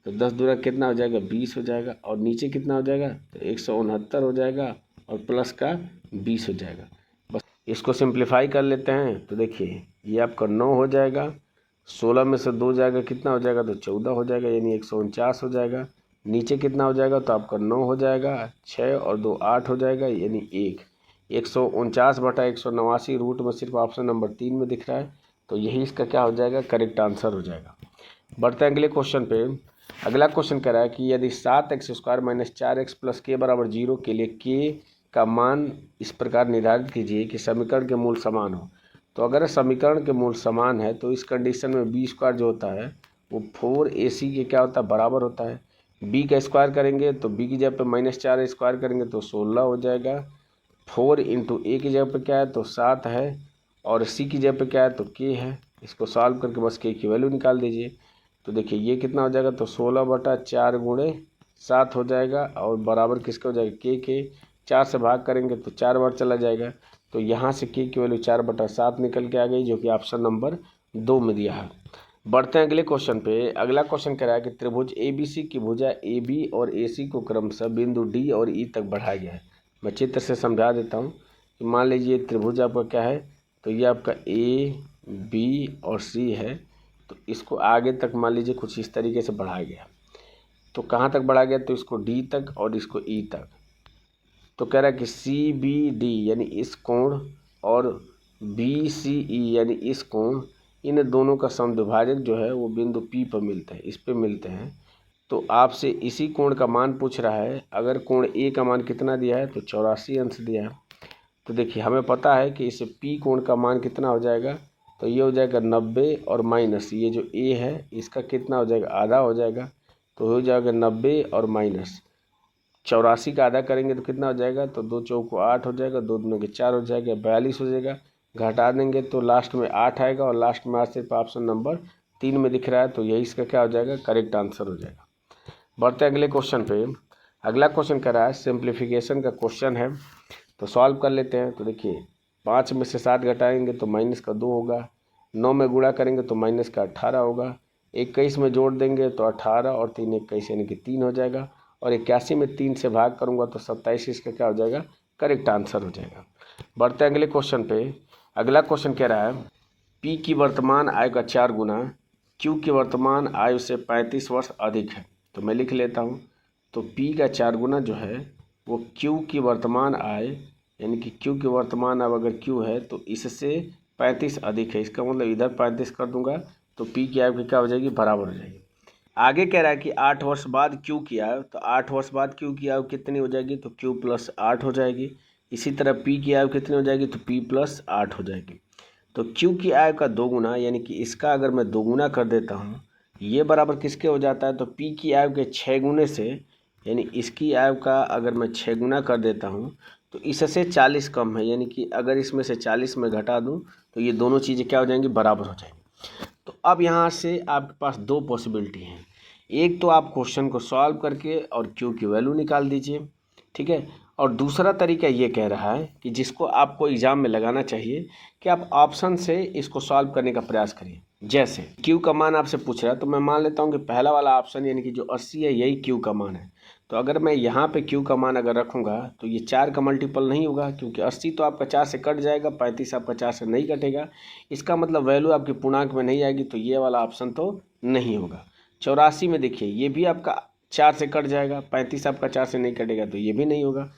तो 10 दूरा कितना हो जाएगा, 20 हो जाएगा, और नीचे कितना हो जाएगा, तो 169 हो जाएगा, और प्लस का 20 हो जाएगा। बस इसको सिंप्लीफाई कर लेते हैं। तो देखिए ये आपका 9 हो जाएगा, 16 में से 2 जाएगा, कितना हो जाएगा, तो 14 हो जाएगा, यानी 149 हो जाएगा। नीचे कितना हो जाएगा, तो आपका 9 हो जाएगा, 6 और 2 8 हो जाएगा, यानी 149/189 रूट में सिर्फ ऑप्शन नंबर 3 में दिख रहा है। तो यही इसका क्या हो जाएगा, करेक्ट आंसर हो जाएगा। बढ़ते हैं अगले क्वेश्चन पे। अगला क्वेश्चन कह रहा है कि यदि 7x² - 4x + k बराबर 0 के लिए k का मान इस प्रकार निर्धारित कीजिए कि समीकरण के मूल समान हो। तो अगर समीकरण के मूल समान है तो इस कंडीशन में B² जो होता है वो 4AC के क्या होता है, बराबर होता है। B का स्क्वायर करेंगे तो B की जगह पे -4 स्क्वायर करेंगे तो 16 हो जाएगा। 4 × A की जगह पे क्या है, तो 7 है, और C की जगह पे क्या है, तो K है। इसको सॉल्व करके बस K की वैल्यू निकाल दीजिए। तो देखिए ये कितना हो जाएगा, तो 16/4 × 7 हो जाएगा, और बराबर किसका हो जाएगा, के 4 से भाग करेंगे तो 4 बार चला जाएगा। तो यहाँ से के की वैल्यू 4/7 निकल के आ गई, जो कि ऑप्शन नंबर 2 में दिया है। बढ़ते हैं अगले क्वेश्चन पे। अगला क्वेश्चन कह रहा है कि त्रिभुज ABC की भुजा AB और AC को क्रमशः बिंदु D और E तक बढ़ाया गया है। मैं चित्र से समझा देता हूँ कि मान लीजिए त्रिभुज आपका क्या है, तो ये आपका A B और C है। तो इसको आगे तक मान लीजिए कुछ इस तरीके से बढ़ाया गया। तो कहाँ तक बढ़ाया गया, तो इसको D तक और इसको E तक। तो कह रहा है कि CBD यानी इस कोण और BCE यानी इस कोण, इन दोनों का समद्विभाजक जो है वो बिंदु P पर मिलते हैं, इस पे मिलते हैं। तो आपसे इसी कोण का मान पूछ रहा है। अगर कोण A का मान कितना दिया है, तो 84 अंश दिया है। तो देखिए हमें पता है कि इस P कोण का मान कितना हो जाएगा, तो ये हो जाएगा 90, और माइनस ये जो A है इसका कितना हो जाएगा, आधा हो जाएगा। तो हो जाएगा 90 और माइनस 84 का आधा करेंगे तो कितना हो जाएगा, तो 2 चौको 8 हो जाएगा, 2 दूनी के 4 हो जाएगा, 42 हो जाएगा। घटा देंगे तो लास्ट में 8 आएगा, और लास्ट में आज सिर्फ ऑप्शन नंबर 3 में दिख रहा है। तो यही इसका क्या हो जाएगा, करेक्ट आंसर हो जाएगा। बढ़ते अगले क्वेश्चन पे। अगला क्वेश्चन कर रहा है सिंप्लीफिकेशन का क्वेश्चन है, तो सॉल्व कर लेते हैं। तो देखिए 5 में से 7 घटाएंगे तो माइनस का 2 होगा, 9 में गुणा करेंगे तो माइनस का 18 होगा, 21 में जोड़ देंगे तो 18 और 3 21 यानी कि 3 हो जाएगा, और 81 में 3 से भाग करूंगा तो 27 इसका क्या हो जाएगा, करेक्ट आंसर हो जाएगा। बढ़ते हैं अगले क्वेश्चन पे। अगला क्वेश्चन कह रहा है पी की वर्तमान आयु का 4 गुना क्यू की वर्तमान आयु से 35 वर्ष अधिक है। तो मैं लिख लेता हूँ। तो पी का 4 गुना जो है वो क्यू की वर्तमान आय, यानी कि क्यू की वर्तमान अब अगर क्यू है तो इससे 35 अधिक है। इसका मतलब इधर 35 कर दूंगा तो पी की आयु की क्या हो जाएगी, बराबर हो जाएगी। आगे कह रहा है कि 8 वर्ष बाद क्यू की आयु, तो 8 वर्ष बाद क्यू की आयु कितनी हो जाएगी, तो क्यू प्लस 8 हो जाएगी। इसी तरह पी की आयु कितनी हो जाएगी, तो पी प्लस 8 हो जाएगी। तो क्यू की आयु का 2 गुना, यानी कि इसका अगर मैं 2 गुना कर देता हूँ, ये बराबर किसके हो जाता है, तो पी की आयु के 6 गुने से, यानी इसकी आयु का अगर मैं 6 गुना कर देता हूँ तो इससे 40 कम है, यानी कि अगर इसमें से 40 में घटा दूँ तो ये दोनों चीज़ें क्या हो जाएंगी, बराबर हो जाएंगी। तो अब यहाँ से आपके पास दो पॉसिबिलिटी हैं। एक तो आप क्वेश्चन को सॉल्व करके और क्यू की वैल्यू निकाल दीजिए, ठीक है। और दूसरा तरीका ये कह रहा है कि जिसको आपको एग्जाम में लगाना चाहिए कि आप ऑप्शन से इसको सॉल्व करने का प्रयास करिए। जैसे क्यू का मान आपसे पूछ रहा है तो मैं मान लेता हूँ कि पहला वाला ऑप्शन यानी कि जो 80 है यही क्यू का मान है। तो अगर मैं यहाँ पे क्यू का मान अगर रखूँगा तो ये 4 का मल्टीपल नहीं होगा, क्योंकि 80 तो आपका 4 से कट जाएगा, 35 आपका 4 से नहीं कटेगा। इसका मतलब वैल्यू आपकी पूर्णांक में नहीं आएगी, तो ये वाला ऑप्शन तो नहीं होगा। 84 में देखिए ये भी आपका 4 से कट जाएगा, 35 आपका 4 से नहीं कटेगा, तो ये भी नहीं होगा।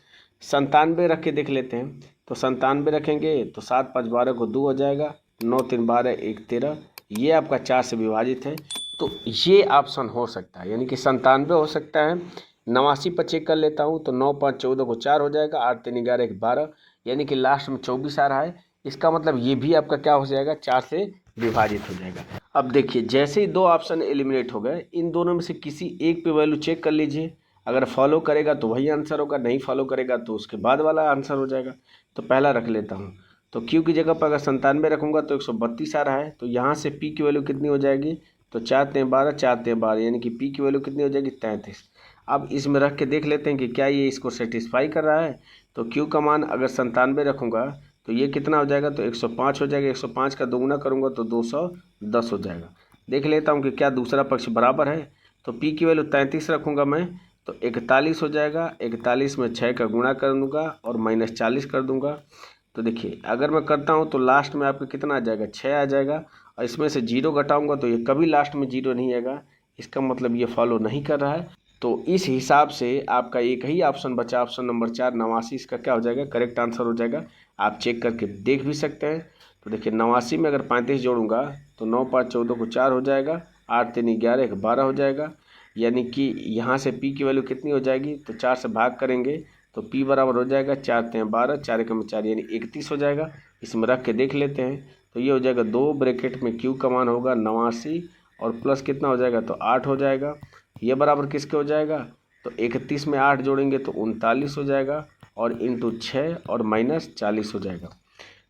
97 रख के देख लेते हैं। तो 97 रखेंगे तो 7 5 12 को 2 हो जाएगा, 9 3 12 1 13, ये आपका 4 से विभाजित है। तो ये ऑप्शन हो सकता है, यानी कि 97 हो सकता है। 89 पर चेक कर लेता हूँ तो 9 5 14 को 4 हो जाएगा, 8 3 11 1 12, यानी कि लास्ट में 24 आ रहा है। इसका मतलब ये भी आपका क्या हो जाएगा, 4 से विभाजित हो जाएगा। अब देखिए जैसे ही दो ऑप्शन एलिमिनेट हो गए, इन दोनों में से किसी एक पे वैल्यू चेक कर लीजिए। अगर फॉलो करेगा तो वही आंसर होगा, नहीं फॉलो करेगा तो उसके बाद वाला आंसर हो जाएगा। तो पहला रख लेता हूँ। तो क्यू की जगह पर अगर 97 रखूँगा तो 132 आ रहा है। तो यहाँ से पी की वैल्यू कितनी हो जाएगी, तो 4 3 12 4 3 12, यानी कि पी की वैल्यू कितनी हो जाएगी, 33। अब इसमें रख के देख लेते हैं कि क्या ये इसको सेटिस्फाई कर रहा है। तो क्यू का मान अगर 97 रखूँगा तो ये कितना हो जाएगा, तो 105 हो जाएगा। 105 का दोगुना करूँगा तो 210 हो जाएगा। देख लेता हूँ कि क्या दूसरा पक्ष बराबर है। तो पी की वैल्यू 33 रखूँगा मैं तो 41 हो जाएगा। 41 में 6 का गुणा कर दूँगा और -40 कर दूँगा। तो देखिए अगर मैं करता हूँ तो लास्ट में आपका कितना आ जाएगा, 6 आ जाएगा। और इसमें से 0 घटाऊँगा तो ये कभी लास्ट में 0 नहीं आएगा। इसका मतलब ये फॉलो नहीं कर रहा है। तो इस हिसाब से आपका एक ही ऑप्शन बचा, ऑप्शन नंबर 4 89, इसका क्या हो जाएगा, करेक्ट आंसर हो जाएगा। आप चेक करके देख भी सकते हैं। तो देखिए 89 में अगर 35 जोड़ूंगा तो 9 5 14 को 4 हो जाएगा, 8 3 11 1 12 हो जाएगा। यानी कि यहाँ से पी की वैल्यू कितनी हो जाएगी, तो 4 से भाग करेंगे तो पी बराबर हो जाएगा 4 3 12 4 1 4, यानी 31 हो जाएगा। इसमें रख के देख लेते हैं तो ये हो जाएगा 2 ब्रैकेट में क्यू का मान होगा 89 और प्लस कितना हो जाएगा, तो 8 हो जाएगा। ये बराबर किसके हो जाएगा, तो 31 में 8 जोड़ेंगे तो 39 हो जाएगा और इंटू 6 और -40 हो जाएगा।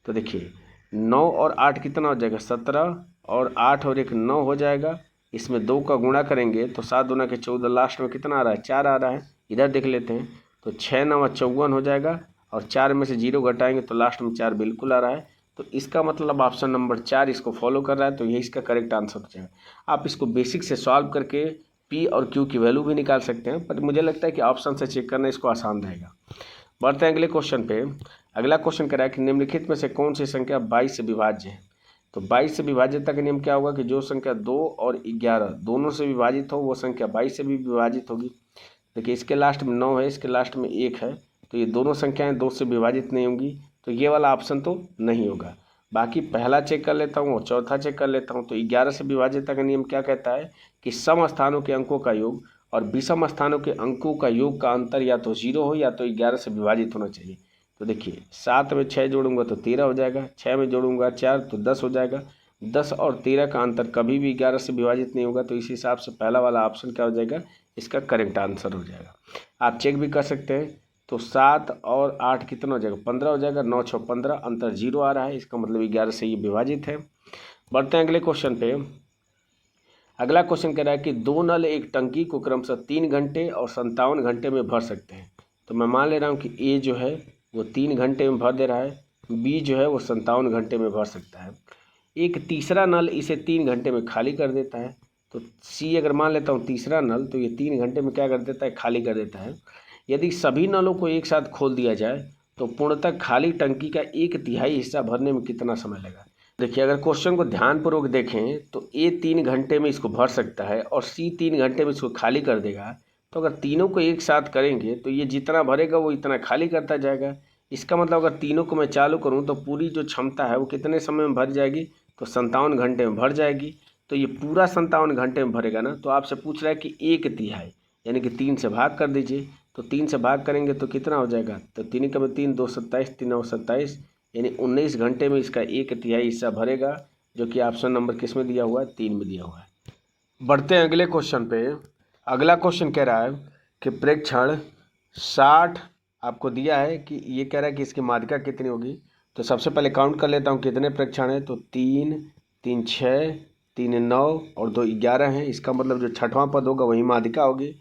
तो देखिए 9 और 8 कितना हो जाएगा, 17 और 8 और 1 9 हो जाएगा। इसमें 2 का गुणा करेंगे तो 7 दूना के 14, लास्ट में कितना आ रहा है, 4 आ रहा है। इधर देख लेते हैं तो 6 9 54 हो जाएगा और 4 में से 0 घटाएंगे तो लास्ट में 4 बिल्कुल आ रहा है। तो इसका मतलब ऑप्शन नंबर 4 इसको फॉलो कर रहा है, तो ये इसका करेक्ट आंसर हो जाएगा। आप इसको बेसिक से सॉल्व करके पी और क्यू की वैल्यू भी निकाल सकते हैं, पर मुझे लगता है कि ऑप्शन से चेक करना इसको आसान रहेगा। बढ़ते हैं अगले क्वेश्चन पे। अगला क्वेश्चन कह रहा है कि निम्नलिखित में से कौन सी संख्या 22 से विभाज्य है। तो 22 से विभाज्यता का नियम क्या होगा कि जो संख्या 2 और 11 दोनों से विभाजित हो वो संख्या 22 से भी विभाजित होगी। देखिए इसके लास्ट में 9 है, इसके लास्ट में 1 है, तो ये दोनों संख्याएं 2 से विभाजित नहीं होंगी, तो ये वाला ऑप्शन तो नहीं होगा। बाकी पहला चेक कर लेता हूँ और चौथा चेक कर लेता हूँ। तो 11 से विभाज्यता का नियम क्या कहता है कि सम स्थानों के अंकों का योग और विषम स्थानों के अंकों का योग का अंतर या तो 0 हो या तो 11 से विभाजित होना चाहिए। तो देखिए 7 में 6 जोड़ूंगा तो 13 हो जाएगा, 6 में जोड़ूंगा 4 तो 10 हो जाएगा। 10 और 13 का अंतर कभी भी 11 से विभाजित नहीं होगा, तो इस हिसाब से पहला वाला ऑप्शन क्या हो जाएगा, इसका करेक्ट आंसर हो जाएगा। आप चेक भी कर सकते हैं। तो 7 और 8 कितना हो जाएगा, 15 हो जाएगा। 9 6 15, अंतर 0 आ रहा है, इसका मतलब 11 से ये विभाजित है। बढ़ते हैं अगले क्वेश्चन पे। अगला क्वेश्चन कह रहा है कि 2 नल एक टंकी को क्रमशः 3 घंटे और 57 घंटे में भर सकते हैं। तो मैं मान ले रहा हूँ कि ए जो है वो 3 घंटे में भर दे रहा है, बी जो है वो 57 घंटे में भर सकता है। एक तीसरा नल इसे 3 घंटे में खाली कर देता है। तो सी अगर मान लेता हूँ तीसरा नल, तो ये 3 घंटे में क्या कर देता है, खाली कर देता है। यदि सभी नलों को एक साथ खोल दिया जाए तो पूर्णतः खाली टंकी का 1/3 हिस्सा भरने में कितना समय लगा। देखिए अगर क्वेश्चन को ध्यानपूर्वक देखें तो ए 3 घंटे में इसको भर सकता है और सी 3 घंटे में इसको खाली कर देगा। तो अगर तीनों को एक साथ करेंगे तो ये जितना भरेगा वो इतना खाली करता जाएगा। इसका मतलब अगर तीनों को मैं चालू करूँ तो पूरी जो क्षमता है वो कितने समय में भर जाएगी, तो 57 घंटे में भर जाएगी। तो ये पूरा 57 घंटे में भरेगा ना। तो आपसे पूछ रहा है कि 1/3 यानी कि 3 से भाग कर दीजिए। तो 3 से भाग करेंगे तो कितना हो जाएगा, तो 3 का 3 2 27 3 9 27 यानी 19 घंटे में इसका 1/3 हिस्सा भरेगा, जो कि ऑप्शन नंबर किस में दिया हुआ है, 3 में दिया हुआ है। बढ़ते हैं अगले क्वेश्चन पे। अगला क्वेश्चन कह रहा है कि प्रेक्षण 60 आपको दिया है कि ये कह रहा है कि इसकी माध्यिका कितनी होगी। तो सबसे पहले काउंट कर लेता हूँ कितने प्रेक्षण हैं। तो 3 3 6 3 9 और 2 11 हैं। इसका मतलब जो छठवां पद होगा वही माध्यिका होगी।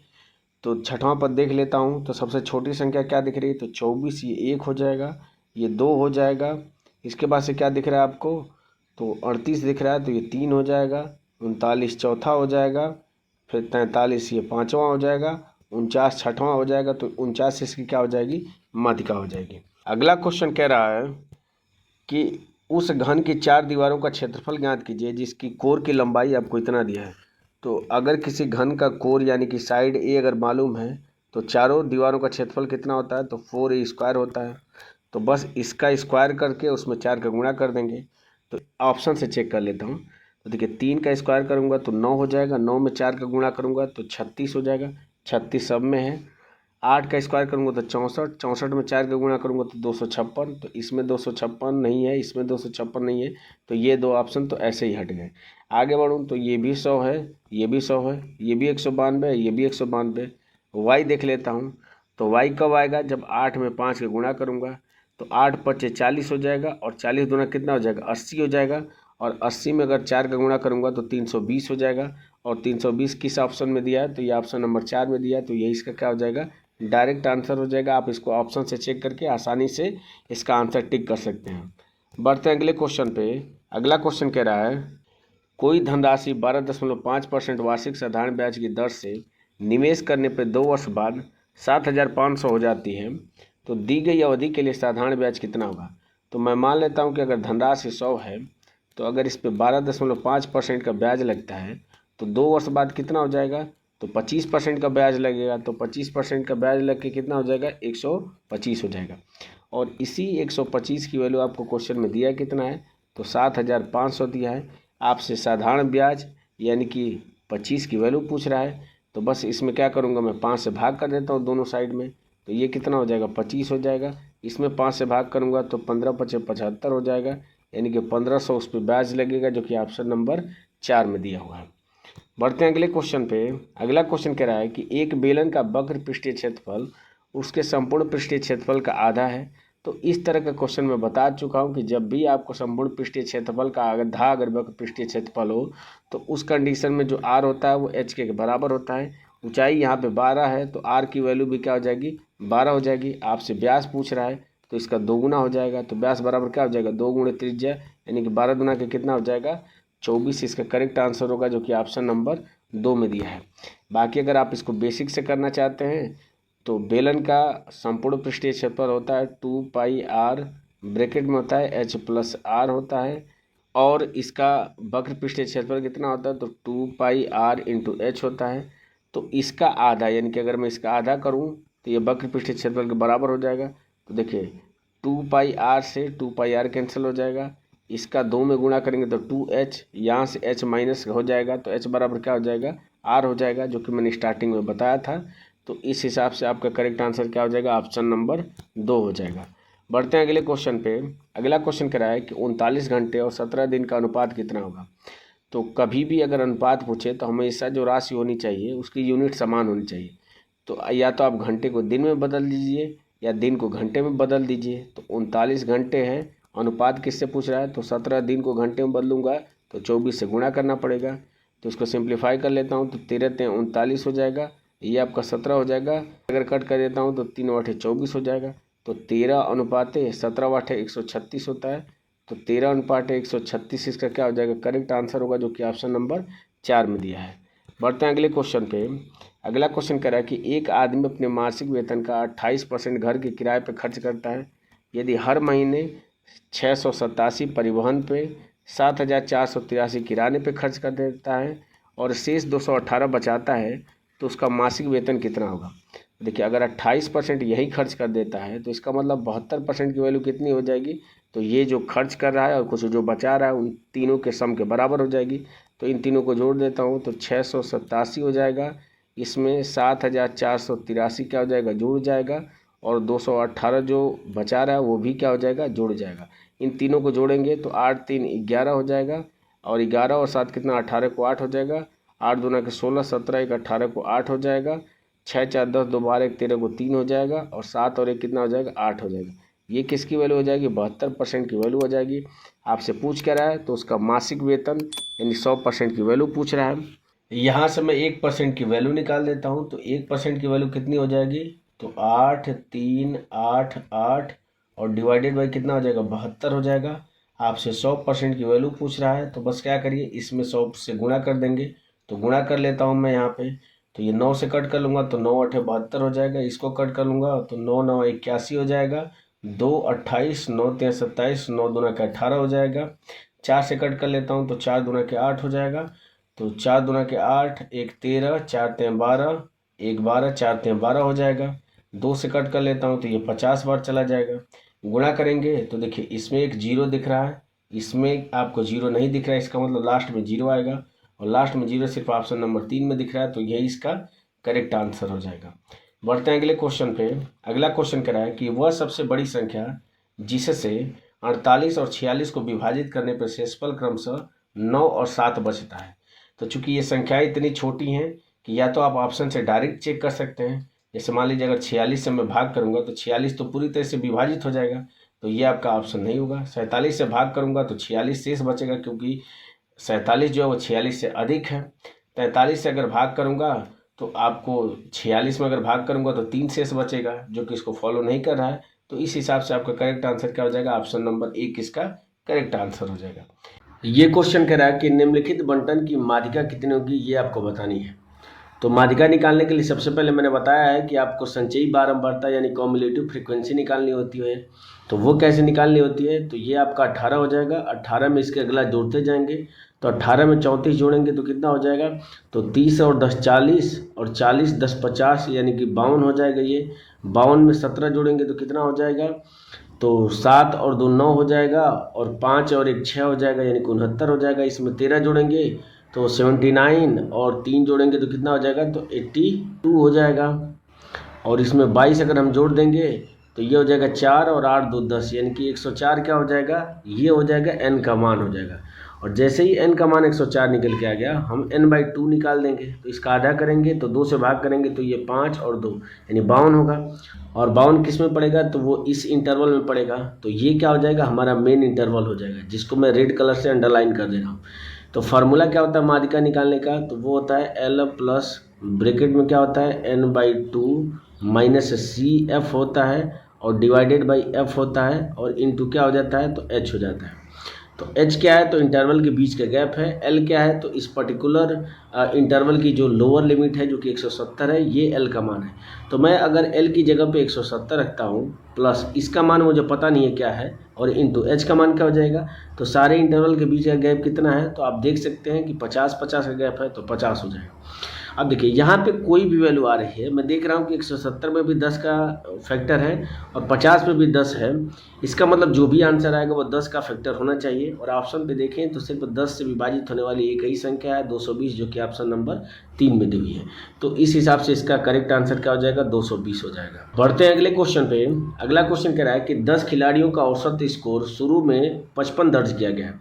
तो छठवां पद देख लेता हूँ। तो सबसे छोटी संख्या क्या दिख रही है, तो 24, ये 1 हो जाएगा, ये 2 हो जाएगा। इसके बाद से क्या दिख रहा है आपको, तो 38 दिख रहा है, तो ये 3 हो जाएगा। 39 चौथा हो जाएगा, फिर 43 ये पाँचवा हो जाएगा, 49 छठवां हो जाएगा। तो 49 इसकी क्या हो जाएगी, माध्यिका हो जाएगी। अगला क्वेश्चन कह रहा है कि उस घन की 4 दीवारों का क्षेत्रफल ज्ञात कीजिए जिसकी कोर की लंबाई आपको इतना दिया है। तो अगर किसी घन का कोर यानी कि साइड ए अगर मालूम है तो चारों दीवारों का क्षेत्रफल कितना होता है, तो 4a² होता है। तो बस इसका स्क्वायर करके उसमें 4 का गुणा कर देंगे। तो ऑप्शन से चेक कर लेता हूँ। तो देखिए 3 का स्क्वायर करूँगा तो 9 हो जाएगा, 9 में 4 का गुणा करूँगा तो 36 हो जाएगा, 36 सब में है। 8 का स्क्वायर करूँगा तो 64, 64 में 4 का गुणा करूँगा तो 256। तो इसमें 256 नहीं है, इसमें 256 नहीं है। तो ये दो ऑप्शन तो ऐसे ही हट गए। आगे बढ़ूँ तो ये भी 100 है, ये भी 100 है, ये भी 192 है, ये भी 192। वाई देख लेता हूँ। तो वाई कब आएगा, जब 8 में 5 का गुणा करूँगा। तो 8 पच्चे 40 हो जाएगा और 40 दूना कितना हो जाएगा, 80 हो जाएगा। और 80 में अगर 4 का गुणा करूँगा तो 320 हो जाएगा। और 320 किस ऑप्शन में दिया है, तो ये ऑप्शन नंबर 4 में दिया है। तो ये इसका क्या हो जाएगा, डायरेक्ट आंसर हो जाएगा। आप इसको ऑप्शन से चेक करके आसानी से इसका आंसर टिक कर सकते हैं। बढ़ते हैं अगले क्वेश्चन पे। अगला क्वेश्चन कह रहा है कोई धनराशि 12.5% वार्षिक साधारण ब्याज की दर से निवेश करने पर 2 वर्ष बाद 7,500 हो जाती है, तो दी गई अवधि के लिए साधारण ब्याज कितना होगा। तो मैं मान लेता हूं कि अगर धनराशि 100 है तो अगर इस पे 12.5% का ब्याज लगता है तो 2 वर्ष बाद कितना हो जाएगा, तो 25% का ब्याज लगेगा। तो 25% का ब्याज लग के कितना हो जाएगा, 125 हो जाएगा। और इसी 125 की वैल्यू आपको क्वेश्चन में दिया कितना है, तो 7,500 दिया है। आपसे साधारण ब्याज यानी कि 25 की वैल्यू पूछ रहा है। तो बस इसमें क्या करूँगा, मैं 5 से भाग कर देता हूँ दोनों साइड में। तो ये कितना हो जाएगा, 25 हो जाएगा। इसमें 5 से भाग करूँगा तो 15 पचे 75 हो जाएगा, यानी कि 1500 उस पर ब्याज लगेगा, जो कि ऑप्शन नंबर 4 में दिया हुआ है। बढ़ते हैं अगले क्वेश्चन पे। अगला क्वेश्चन कह रहा है कि एक बेलन का वक्र पृष्ठीय क्षेत्रफल उसके संपूर्ण पृष्ठीय क्षेत्रफल का आधा है। तो इस तरह का क्वेश्चन मैं बता चुका हूं कि जब भी आपको संपूर्ण पृष्ठीय क्षेत्रफल का आधा अगर वक्र पृष्ठीय क्षेत्रफल हो तो उस कंडीशन में जो आर होता है वो एच के बराबर होता है। ऊंचाई यहाँ पे 12 है तो आर की वैल्यू भी क्या हो जाएगी, 12 हो जाएगी। आपसे व्यास पूछ रहा है तो इसका 2 गुना हो जाएगा। तो व्यास बराबर क्या हो जाएगा, 2 गुणे त्रिज्या, यानी कि 12 गुना के कितना हो जाएगा, 24 इसका करेक्ट आंसर होगा, जो कि ऑप्शन नंबर 2 में दिया है। बाकी अगर आप इसको बेसिक से करना चाहते हैं तो बेलन का संपूर्ण पृष्ठीय क्षेत्रफल होता है 2πr, ब्रैकेट में होता है h प्लस आर होता है। और इसका वक्र पृष्ठीय क्षेत्रफल कितना होता है, तो 2πr इंटू एच होता है। तो इसका आधा, यानी कि अगर मैं इसका आधा करूं तो ये वक्र पृष्ठीय क्षेत्रफल के बराबर हो जाएगा। तो देखिए 2πr से 2πr कैंसिल हो जाएगा। इसका 2 में गुणा करेंगे तो 2h, यहाँ से h माइनस हो जाएगा तो h बराबर क्या हो जाएगा, r हो जाएगा, जो कि मैंने स्टार्टिंग में बताया था। तो इस हिसाब से आपका करेक्ट आंसर क्या हो जाएगा, ऑप्शन नंबर 2 हो जाएगा। बढ़ते हैं अगले क्वेश्चन पे। अगला क्वेश्चन कह रहा है कि 39 घंटे और 17 दिन का अनुपात कितना होगा। तो कभी भी अगर अनुपात पूछे तो हमेशा जो राशि होनी चाहिए उसकी यूनिट समान होनी चाहिए। तो या तो आप घंटे को दिन में बदल दीजिए या दिन को घंटे में बदल दीजिए। तो 39 घंटे हैं, अनुपात किससे पूछ रहा है, तो 17 दिन को घंटे में बदलूंगा तो 24 से गुणा करना पड़ेगा। तो इसको सिंप्लीफाई कर लेता हूँ तो 13×3 = 39 हो जाएगा, ये आपका 17 हो जाएगा। अगर कट कर देता हूँ तो 3/24 हो जाएगा। तो 13/17 136 होता है। तो 13/136 इसका क्या हो जाएगा, करेक्ट आंसर होगा, जो कि ऑप्शन नंबर 4 में दिया है। बढ़ते हैं अगले क्वेश्चन पे। अगला क्वेश्चन कह रहा है कि एक आदमी अपने मासिक वेतन का 28% घर के किराए पर खर्च करता है। यदि हर महीने 687 परिवहन पे, 7,483 किराने पे खर्च कर देता है और शेष 218 बचाता है तो उसका मासिक वेतन कितना होगा। देखिए अगर 28% यही खर्च कर देता है तो इसका मतलब 72% की वैल्यू कितनी हो जाएगी, तो ये जो खर्च कर रहा है और कुछ जो बचा रहा है उन तीनों के सम के बराबर हो जाएगी। तो इन तीनों को जोड़ देता हूँ तो 687 हो जाएगा, इसमें 7,483 क्या हो जाएगा, जुड़ जाएगा, और 218 जो बचा रहा है वो भी क्या हो जाएगा, जुड़ जाएगा। इन तीनों को जोड़ेंगे तो 8 3 11 हो जाएगा, और 11 और 7 कितना, 18 को 8 हो जाएगा, 8 दूना के 16, 17 1 18 को 8 हो जाएगा, 6 4 10 2 12 1 13 को 3 हो जाएगा, और 7 और 1 कितना हो जाएगा, 8 हो जाएगा। ये किसकी वैल्यू हो जाएगी, 72% की वैल्यू हो जाएगी। आपसे पूछ क्या रहा है, तो उसका मासिक वेतन यानी 100% की वैल्यू पूछ रहा है। यहाँ से मैं 1% की वैल्यू निकाल देता हूँ, तो 1% की वैल्यू कितनी हो जाएगी, तो 8 3 8 8 और डिवाइडेड बाई कितना हो जाएगा, 72 हो जाएगा। आपसे 100% की वैल्यू पूछ रहा है, तो बस क्या करिए, इसमें 100 से गुणा कर देंगे। तो गुणा कर लेता हूँ मैं यहाँ पे, तो ये 9 से कट कर लूँगा तो 9 8 72 हो जाएगा। इसको कट कर लूँगा तो 9 9 81 हो जाएगा, 2 28 9 3 27, 9 दूना के 18 हो जाएगा। 4 से कट कर लेता हूँ तो 4 दूना के 8 हो जाएगा, तो 4 दूना के 8 1 13, 4 3 12, 1 12, 4 3 12 हो जाएगा। 2 से कट कर लेता हूँ तो ये 50 बार चला जाएगा। गुणा करेंगे तो देखिए इसमें एक जीरो दिख रहा है, इसमें आपको जीरो नहीं दिख रहा है, इसका मतलब लास्ट में जीरो आएगा, और लास्ट में जीरो सिर्फ ऑप्शन नंबर 3 में दिख रहा है, तो यही इसका करेक्ट आंसर हो जाएगा। बढ़ते हैं अगले क्वेश्चन पे। अगला क्वेश्चन कह रहा है कि वह सबसे बड़ी संख्या जिससे 48 और 46 को विभाजित करने पर शेषफल क्रमशः 9 और 7 बचता है। तो चूंकि ये संख्याएं इतनी छोटी हैं कि या तो आप ऑप्शन से डायरेक्ट चेक कर सकते हैं, जैसे मान लीजिए अगर 46 से मैं भाग करूंगा तो 46 तो पूरी तरह से विभाजित हो जाएगा, तो ये आपका ऑप्शन नहीं होगा। 47 से भाग करूंगा तो 46 शेष बचेगा, क्योंकि 47 जो है वो 46 से अधिक है। 43 से अगर भाग करूंगा तो आपको 46 में अगर भाग करूंगा तो 3 शेष बचेगा, जो कि इसको फॉलो नहीं कर रहा है। तो इस हिसाब से आपका करेक्ट आंसर क्या हो जाएगा, ऑप्शन नंबर 1 इसका करेक्ट आंसर हो जाएगा। ये क्वेश्चन कह रहा है कि निम्नलिखित बंटन की माध्यिका कितनी होगी, ये आपको बतानी है। तो माध्यिका निकालने के लिए सबसे पहले मैंने बताया है कि आपको संचयी बारंबारता यानी कॉम्युलेटिव फ्रीक्वेंसी निकालनी होती है। तो वो कैसे निकालनी होती है, तो ये आपका 18 हो जाएगा। 18 में इसके अगला जोड़ते जाएंगे, तो 18 में 34 जोड़ेंगे तो कितना हो जाएगा, तो 30 और 10 40, और 40 10 50 यानी कि 52 हो जाएगा। ये 52 में 17 जोड़ेंगे तो कितना हो जाएगा, तो 7 और 2 9 हो जाएगा, और 5 और 1 6 हो जाएगा, यानी कि 69 हो जाएगा। इसमें 13 जोड़ेंगे तो 79, और 3 जोड़ेंगे तो कितना हो जाएगा, तो 82 हो जाएगा। और इसमें 22 अगर हम जोड़ देंगे तो ये हो जाएगा 4 और 8 2 10, यानी कि 104 क्या हो जाएगा, ये हो जाएगा n का मान हो जाएगा। और जैसे ही n का मान 104 निकल के आ गया, हम n/2 निकाल देंगे। तो इसका आधा करेंगे तो 2 से भाग करेंगे तो ये 5 और 2 यानी 52 होगा। और 52 किस में पड़ेगा, तो वो इस इंटरवल में पड़ेगा। तो ये क्या हो जाएगा, हमारा मेन इंटरवल हो जाएगा, जिसको मैं रेड कलर से अंडरलाइन कर दे रहा हूँ। तो फार्मूला क्या होता है माध्यिका निकालने का, तो वो होता है L प्लस ब्रैकेट में क्या होता है n/2 माइनस CF होता है, और डिवाइडेड बाई F होता है, और इनटू क्या हो जाता है, तो H हो जाता है। तो H क्या है, तो इंटरवल के बीच का गैप है। L क्या है, तो इस पर्टिकुलर इंटरवल की जो लोअर लिमिट है जो कि 170 है, ये L का मान है। तो मैं अगर L की जगह पे 170 रखता हूँ, प्लस इसका मान मुझे पता नहीं है क्या है, और इंटू H का मान क्या हो जाएगा, तो सारे इंटरवल के बीच का गैप कितना है, तो आप देख सकते हैं कि 50-50 का गैप है, तो 50 हो जाएगा। अब देखिए यहाँ पे कोई भी वैल्यू आ रही है, मैं देख रहा हूँ कि 170 में भी 10 का फैक्टर है और 50 में भी 10 है। इसका मतलब जो भी आंसर आएगा वो 10 का फैक्टर होना चाहिए। और ऑप्शन पे देखें तो सिर्फ 10 से विभाजित होने वाली एक ही संख्या है 220, जो कि ऑप्शन नंबर 3 में दी हुई है। तो इस हिसाब से इसका करेक्ट आंसर क्या हो जाएगा, 220 हो जाएगा। बढ़ते हैं अगले क्वेश्चन पे। अगला क्वेश्चन कह रहा है कि 10 खिलाड़ियों का औसत स्कोर शुरू में 55 दर्ज किया गया।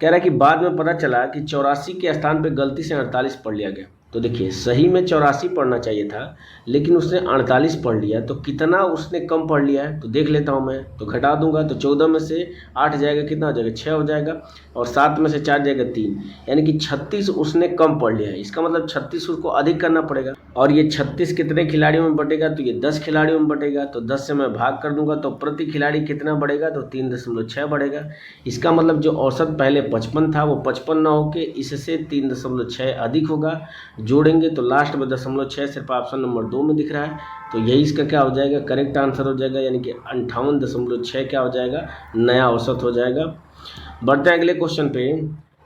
कह रहा है कि बाद में पता चला कि 84 के स्थान पर गलती से 48 पढ़ लिया गया। तो देखिए सही में 84 पढ़ना चाहिए था, लेकिन उसने 48 पढ़ लिया, तो कितना उसने कम पढ़ लिया है, तो देख लेता हूँ मैं। तो घटा दूंगा तो 14 में से 8 जाएगा, कितना हो जाएगा, 6 हो जाएगा, और 7 में से 4 जाएगा 3, यानी कि 36 उसने कम पढ़ लिया है। इसका मतलब 36 उसको अधिक करना पड़ेगा। और ये 36 कितने खिलाड़ियों में बटेगा, तो ये 10 खिलाड़ियों में बटेगा। तो 10 से मैं भाग कर दूंगा तो प्रति खिलाड़ी कितना बढ़ेगा, तो 3.6 बढ़ेगा। इसका मतलब जो औसत पहले 55 था वो 55 ना होके इससे 3.6 अधिक होगा। जोड़ेंगे तो लास्ट में 0.6 सिर्फ ऑप्शन नंबर 2 में दिख रहा है। तो यही इसका क्या हो जाएगा, करेक्ट आंसर हो जाएगा, यानी कि 58.6 क्या हो जाएगा, नया औसत हो जाएगा। बढ़ते हैं अगले क्वेश्चन पे।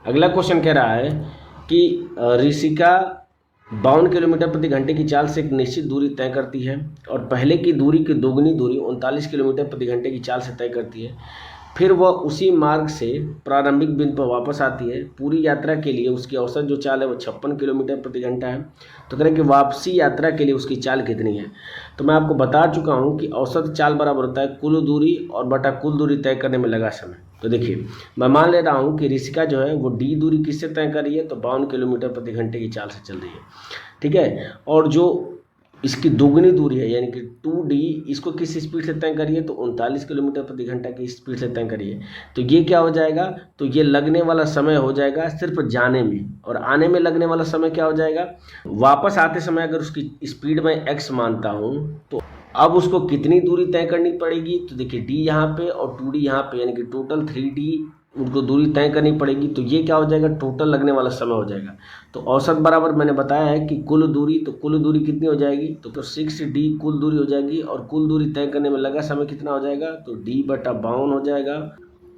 अगला क्वेश्चन कह रहा है कि ऋषिका 52 किलोमीटर प्रति घंटे की चाल से एक निश्चित दूरी तय करती है और पहले की दूरी की दोगुनी दूरी 39 किलोमीटर प्रति घंटे की चाल से तय करती है। फिर वह उसी मार्ग से प्रारंभिक बिंदु पर वापस आती है। पूरी यात्रा के लिए उसकी औसत जो चाल है वो 56 किलोमीटर प्रति घंटा है। तो करें कि वापसी यात्रा के लिए उसकी चाल कितनी है। तो मैं आपको बता चुका हूँ कि औसत चाल बराबर होता है कुल दूरी और बटा कुल दूरी तय करने में लगा समय। तो देखिए मैं मान ले रहा हूँ कि ऋषिका जो है वो डी दूरी किससे तय कर रही है, तो 52 किलोमीटर प्रति घंटे की चाल से चल रही है, ठीक है। और जो इसकी दोगुनी दूरी है यानी कि 2D इसको किस स्पीड से तय करिए, तो 39 किलोमीटर प्रति घंटा की स्पीड से तय करिए। तो ये क्या हो जाएगा, तो ये लगने वाला समय हो जाएगा सिर्फ जाने में, और आने में लगने वाला समय क्या हो जाएगा, वापस आते समय अगर उसकी स्पीड में x मानता हूँ तो अब उसको कितनी दूरी तय करनी पड़ेगी। तो देखिए d यहाँ पे और 2D यहाँ पे, यानी कि टोटल 3D उनको दूरी तय करनी पड़ेगी। तो ये क्या हो जाएगा, टोटल लगने वाला समय हो जाएगा। तो औसत बराबर मैंने बताया है कि कुल दूरी, तो कुल दूरी कितनी हो जाएगी, तो 6D कुल दूरी हो जाएगी। और कुल दूरी तय करने में लगा समय कितना हो जाएगा, तो D/52 हो जाएगा,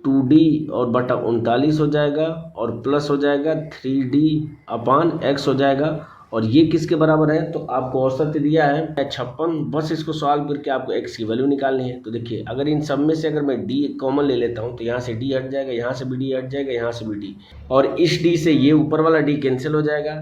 2D और बटा 39 हो जाएगा, और प्लस हो जाएगा 3D/x हो जाएगा। और ये किसके बराबर है, तो आपको औसत दिया है 56। बस इसको सॉल्व करके आपको x की वैल्यू निकालनी है। तो देखिए अगर इन सब में से अगर मैं d कॉमन ले लेता हूँ तो यहाँ से d हट जाएगा, यहाँ से भी d हट जाएगा, यहाँ से भी d, और इस d से ये ऊपर वाला d कैंसिल हो जाएगा।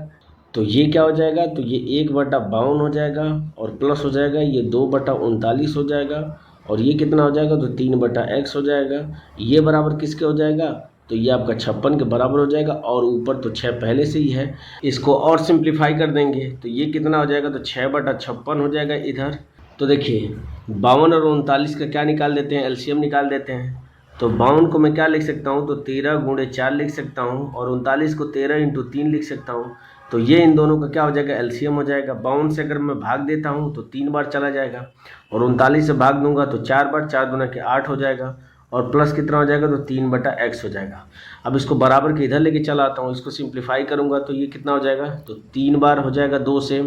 तो ये क्या हो जाएगा, तो ये 1/52 हो जाएगा, और प्लस हो जाएगा ये 2/39 हो जाएगा, और ये कितना हो जाएगा, तो 3/x हो जाएगा। ये बराबर किसके हो जाएगा, तो ये आपका 56 के बराबर हो जाएगा, और ऊपर तो 6 पहले से ही है। इसको और सिंप्लीफाई कर देंगे तो ये कितना हो जाएगा, तो 6/56 हो जाएगा इधर। तो देखिए 52 और 39 का क्या निकाल देते हैं, एलसीएम निकाल देते हैं। तो 52 को मैं क्या लिख सकता हूँ, तो 13x4 लिख सकता हूँ, और 39 को 13x3 लिख सकता हूँ। तो ये इन दोनों का क्या हो जाएगा, एलसीएम हो जाएगा। 52 से अगर मैं भाग देता हूँ तो 3 बार चला जाएगा, और 39 से भाग दूंगा तो 4 बार, 4 दूना के 8 हो जाएगा, और प्लस कितना हो जाएगा, तो 3/x हो जाएगा। अब इसको बराबर के इधर लेके चला आता हूँ, इसको सिंप्लीफाई करूँगा तो ये कितना हो जाएगा, तो 3 बार हो जाएगा 2 से,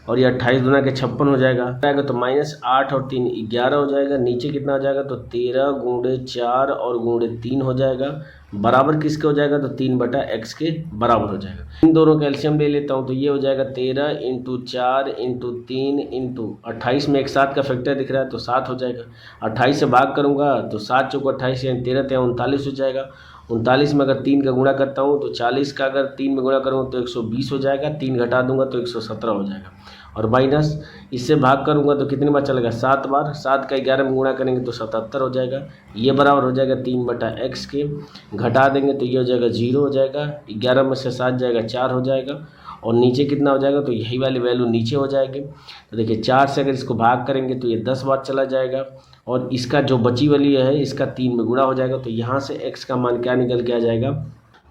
और ये 28 दूना के 56 हो जाएगा। तो -8 और 3 11 हो जाएगा। नीचे कितना हो जाएगा, तो 13 गुणे 4 और गुणे 3 हो जाएगा, बराबर किसके हो जाएगा, तो 3/x के बराबर हो जाएगा। इन दोनों का एलसीएम ले लेता हूँ तो ये हो जाएगा 13 × 4 × 3 × 28 में एक 7 का फैक्टर दिख रहा है तो 7 हो जाएगा। 28 से भाग करूँगा तो 7 चौको 28 यानी 13 39 हो जाएगा। 39 में अगर 3 का गुणा करता हूँ तो 40 का अगर 3 में गुणा करूँ तो 120 हो जाएगा। 3 घटा दूंगा तो 117 हो जाएगा, और माइनस इससे भाग करूँगा तो कितनी बार चलेगा, 7 बार। 7 का 11 में गुणा करेंगे तो 77 हो जाएगा। ये बराबर हो जाएगा 3/x के, घटा देंगे तो ये हो जाएगा 0 हो जाएगा। 11 में से 7 जाएगा 4 हो जाएगा, और नीचे कितना हो जाएगा, तो यही वाली वैल्यू नीचे हो जाएगी। तो देखिए 4 से अगर इसको भाग करेंगे तो ये 10 बार चला जाएगा, और इसका जो बची वाली है इसका 3 में गुणा हो जाएगा। तो यहाँ से x का मान क्या निकल के आ जाएगा,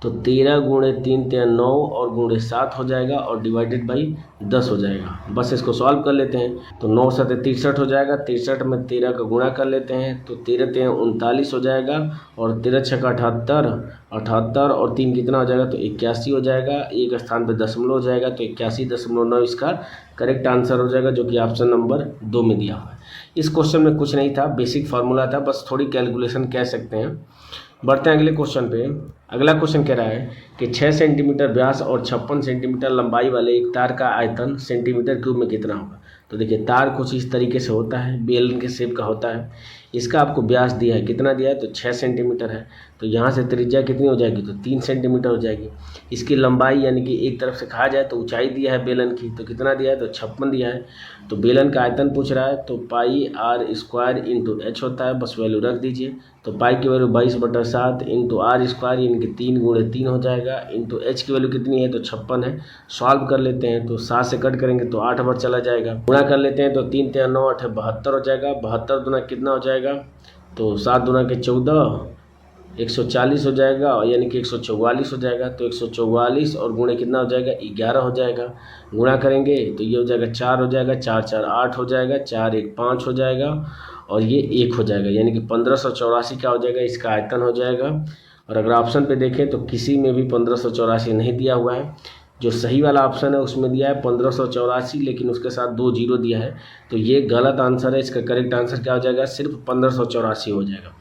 तो 13 गुणे 3 × 9 और गुणे 7 हो जाएगा, और डिवाइडेड बाई 10 हो जाएगा। बस इसको सॉल्व कर लेते हैं तो 9 7 63 हो जाएगा। 63 में 13 का गुणा कर लेते हैं तो 13 3 39 हो जाएगा, और 13 6 का 78, 78 और 3 कितना हो जाएगा, तो 81 हो जाएगा। एक स्थान पे दशमलव हो जाएगा तो 81.9 इसका करेक्ट आंसर हो जाएगा, जो कि ऑप्शन नंबर 2 में दिया हुआ है। इस क्वेश्चन में कुछ नहीं था, बेसिक फार्मूला था, बस थोड़ी कैलकुलेशन कह सकते हैं। बढ़ते हैं अगले क्वेश्चन पे। अगला क्वेश्चन कह रहा है कि 6 सेंटीमीटर व्यास और 56 सेंटीमीटर लंबाई वाले एक तार का आयतन सेंटीमीटर क्यूब में कितना होगा। तो देखिए तार कुछ इस तरीके से होता है, बेलन के शेप का होता है। इसका आपको व्यास दिया है, कितना दिया है, तो 6 सेंटीमीटर है। तो यहाँ से त्रिज्या कितनी हो जाएगी, तो 3 सेंटीमीटर हो जाएगी। इसकी लंबाई यानी कि एक तरफ से कहा जाए तो ऊंचाई दिया है बेलन की, तो कितना दिया है, तो 56 दिया है। तो बेलन का आयतन पूछ रहा है, तो πr² × h होता है, बस वैल्यू रख दीजिए। तो पाई की वैल्यू 22/7 × r² यानी कि 3 × 3 हो जाएगा, इंटू h की वैल्यू कितनी है, तो 56 है। सॉल्व कर लेते हैं तो 7 से कट करेंगे तो 8 बार चला जाएगा। गुणा कर लेते हैं तो 3 3 9 8 72 हो जाएगा। 72 दूना कितना हो जाएगा, तो 7 दूना के 14, 140 हो जाएगा, और यानी कि 144 हो जाएगा। तो 144 और गुणे कितना हो जाएगा, 11 हो जाएगा। गुणा करेंगे तो ये हो जाएगा 4 हो जाएगा, 4 4 8 हो जाएगा, 4 1 5 हो जाएगा, और ये 1 हो जाएगा, यानी कि 1584 क्या हो जाएगा, इसका आयतन हो जाएगा। और अगर ऑप्शन पे देखें तो किसी में भी 1584 नहीं दिया हुआ है। जो सही वाला ऑप्शन है उसमें दिया है 1584, लेकिन उसके साथ 2 जीरो दिया है, तो ये गलत आंसर है। इसका करेक्ट आंसर क्या हो जाएगा, सिर्फ 1584 हो जाएगा।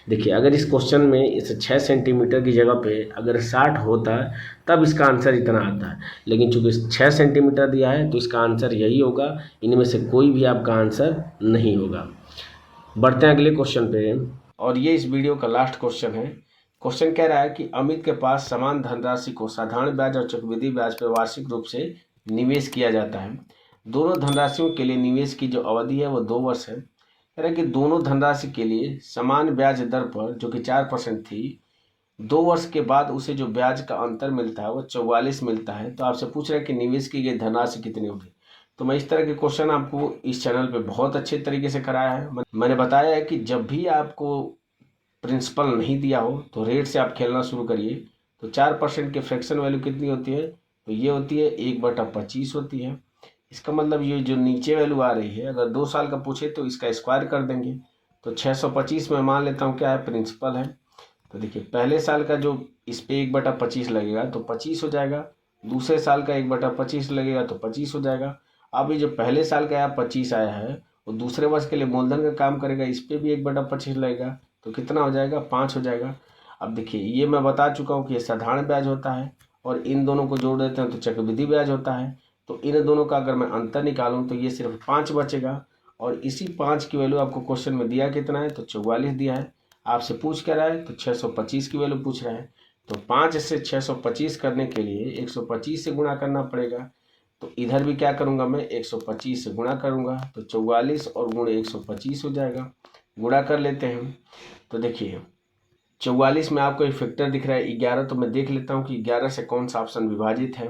देखिए, अगर इस क्वेश्चन में इस 6 सेंटीमीटर की जगह पे अगर 60 होता है तब इसका आंसर इतना आता है, लेकिन चूंकि 6 सेंटीमीटर दिया है तो इसका आंसर यही होगा। इनमें से कोई भी आपका आंसर नहीं होगा। बढ़ते हैं अगले क्वेश्चन पे, और ये इस वीडियो का लास्ट क्वेश्चन है। क्वेश्चन कह रहा है कि अमित के पास समान धनराशि को साधारण ब्याज और चक्रवृद्धि ब्याज पर वार्षिक रूप से निवेश किया जाता है। दोनों धनराशियों के लिए निवेश की जो अवधि है वो 2 वर्ष है। कह रहा है कि दोनों धनराशि के लिए समान ब्याज दर पर, जो कि 4% थी, 2 वर्ष के बाद उसे जो ब्याज का अंतर मिलता है वो 44 मिलता है। तो आपसे पूछ रहा है कि निवेश की गई धनराशि कितनी होगी। तो मैं इस तरह के क्वेश्चन आपको इस चैनल पे बहुत अच्छे तरीके से कराया है। मैंने बताया है कि जब भी आपको प्रिंसिपल नहीं दिया हो तो रेट से आप खेलना शुरू करिए। तो 4% की फ्रैक्शन वैल्यू कितनी होती है, तो ये होती है 1/25 होती है। इसका मतलब ये जो नीचे वैल्यू आ रही है, अगर 2 साल का पूछे तो इसका स्क्वायर कर देंगे। तो 625 में मान लेता हूँ क्या है, प्रिंसिपल है। तो देखिए, पहले साल का जो इस पे 1/25 लगेगा तो 25 हो जाएगा। दूसरे साल का 1/25 लगेगा तो 25 हो जाएगा। अब ये जो पहले साल का 25 आया है वो दूसरे वर्ष के लिए मूलधन का काम करेगा, इस पे भी 1/25 लगेगा, तो कितना हो जाएगा, 5 हो जाएगा। अब देखिए, ये मैं बता चुका हूँ कि ये साधारण ब्याज होता है, और इन दोनों को जोड़ देते हैं तो चक्रवृद्धि ब्याज होता है। तो इन दोनों का अगर मैं अंतर निकालूं तो ये सिर्फ 5 बचेगा, और इसी 5 की वैल्यू आपको क्वेश्चन में दिया कितना है, तो 44 दिया है। आपसे पूछ क्या रहा है, तो 625 की वैल्यू पूछ रहा है। तो 5 से 625 करने के लिए 125 से गुणा करना पड़ेगा। तो इधर भी क्या करूंगा, मैं 125 से गुणा करूंगा, तो 44 और गुणे 125 हो जाएगा। गुणा कर लेते हैं। तो देखिए, 44 में आपको एक फैक्टर दिख रहा है 11, तो मैं देख लेता हूँ कि 11 से कौन सा ऑप्शन विभाजित है।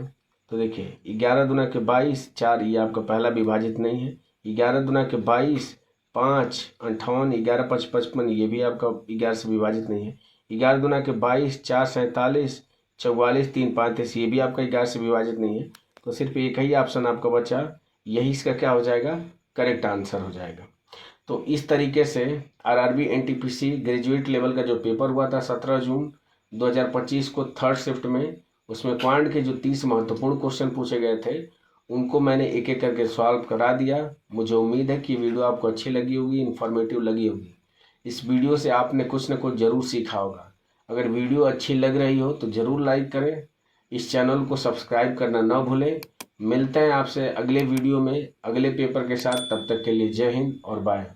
तो देखिए, 11 दूना के 22, 4 ये आपका पहला विभाजित नहीं है। 11 दूना के 22, 5 58, 11 5 55, ये भी आपका 11 से विभाजित नहीं है। 11 दूना के 22, 4 47, 44 3 35, ये भी आपका 11 से विभाजित नहीं है। तो सिर्फ एक ही ऑप्शन आपका बचा, यही इसका क्या हो जाएगा, करेक्ट आंसर हो जाएगा। तो इस तरीके से आरआरबी एनटीपीसी ग्रेजुएट लेवल का जो पेपर हुआ था 17 जून 2025 को 3rd शिफ्ट में, उसमें क्वांट के जो 30 महत्वपूर्ण क्वेश्चन पूछे गए थे उनको मैंने एक एक करके सॉल्व करा दिया। मुझे उम्मीद है कि वीडियो आपको अच्छी लगी होगी, इन्फॉर्मेटिव लगी होगी। इस वीडियो से आपने कुछ न कुछ ज़रूर सीखा होगा। अगर वीडियो अच्छी लग रही हो तो ज़रूर लाइक करें, इस चैनल को सब्सक्राइब करना ना भूलें। मिलते हैं आपसे अगले वीडियो में अगले पेपर के साथ, तब तक के लिए जय हिंद और बाय।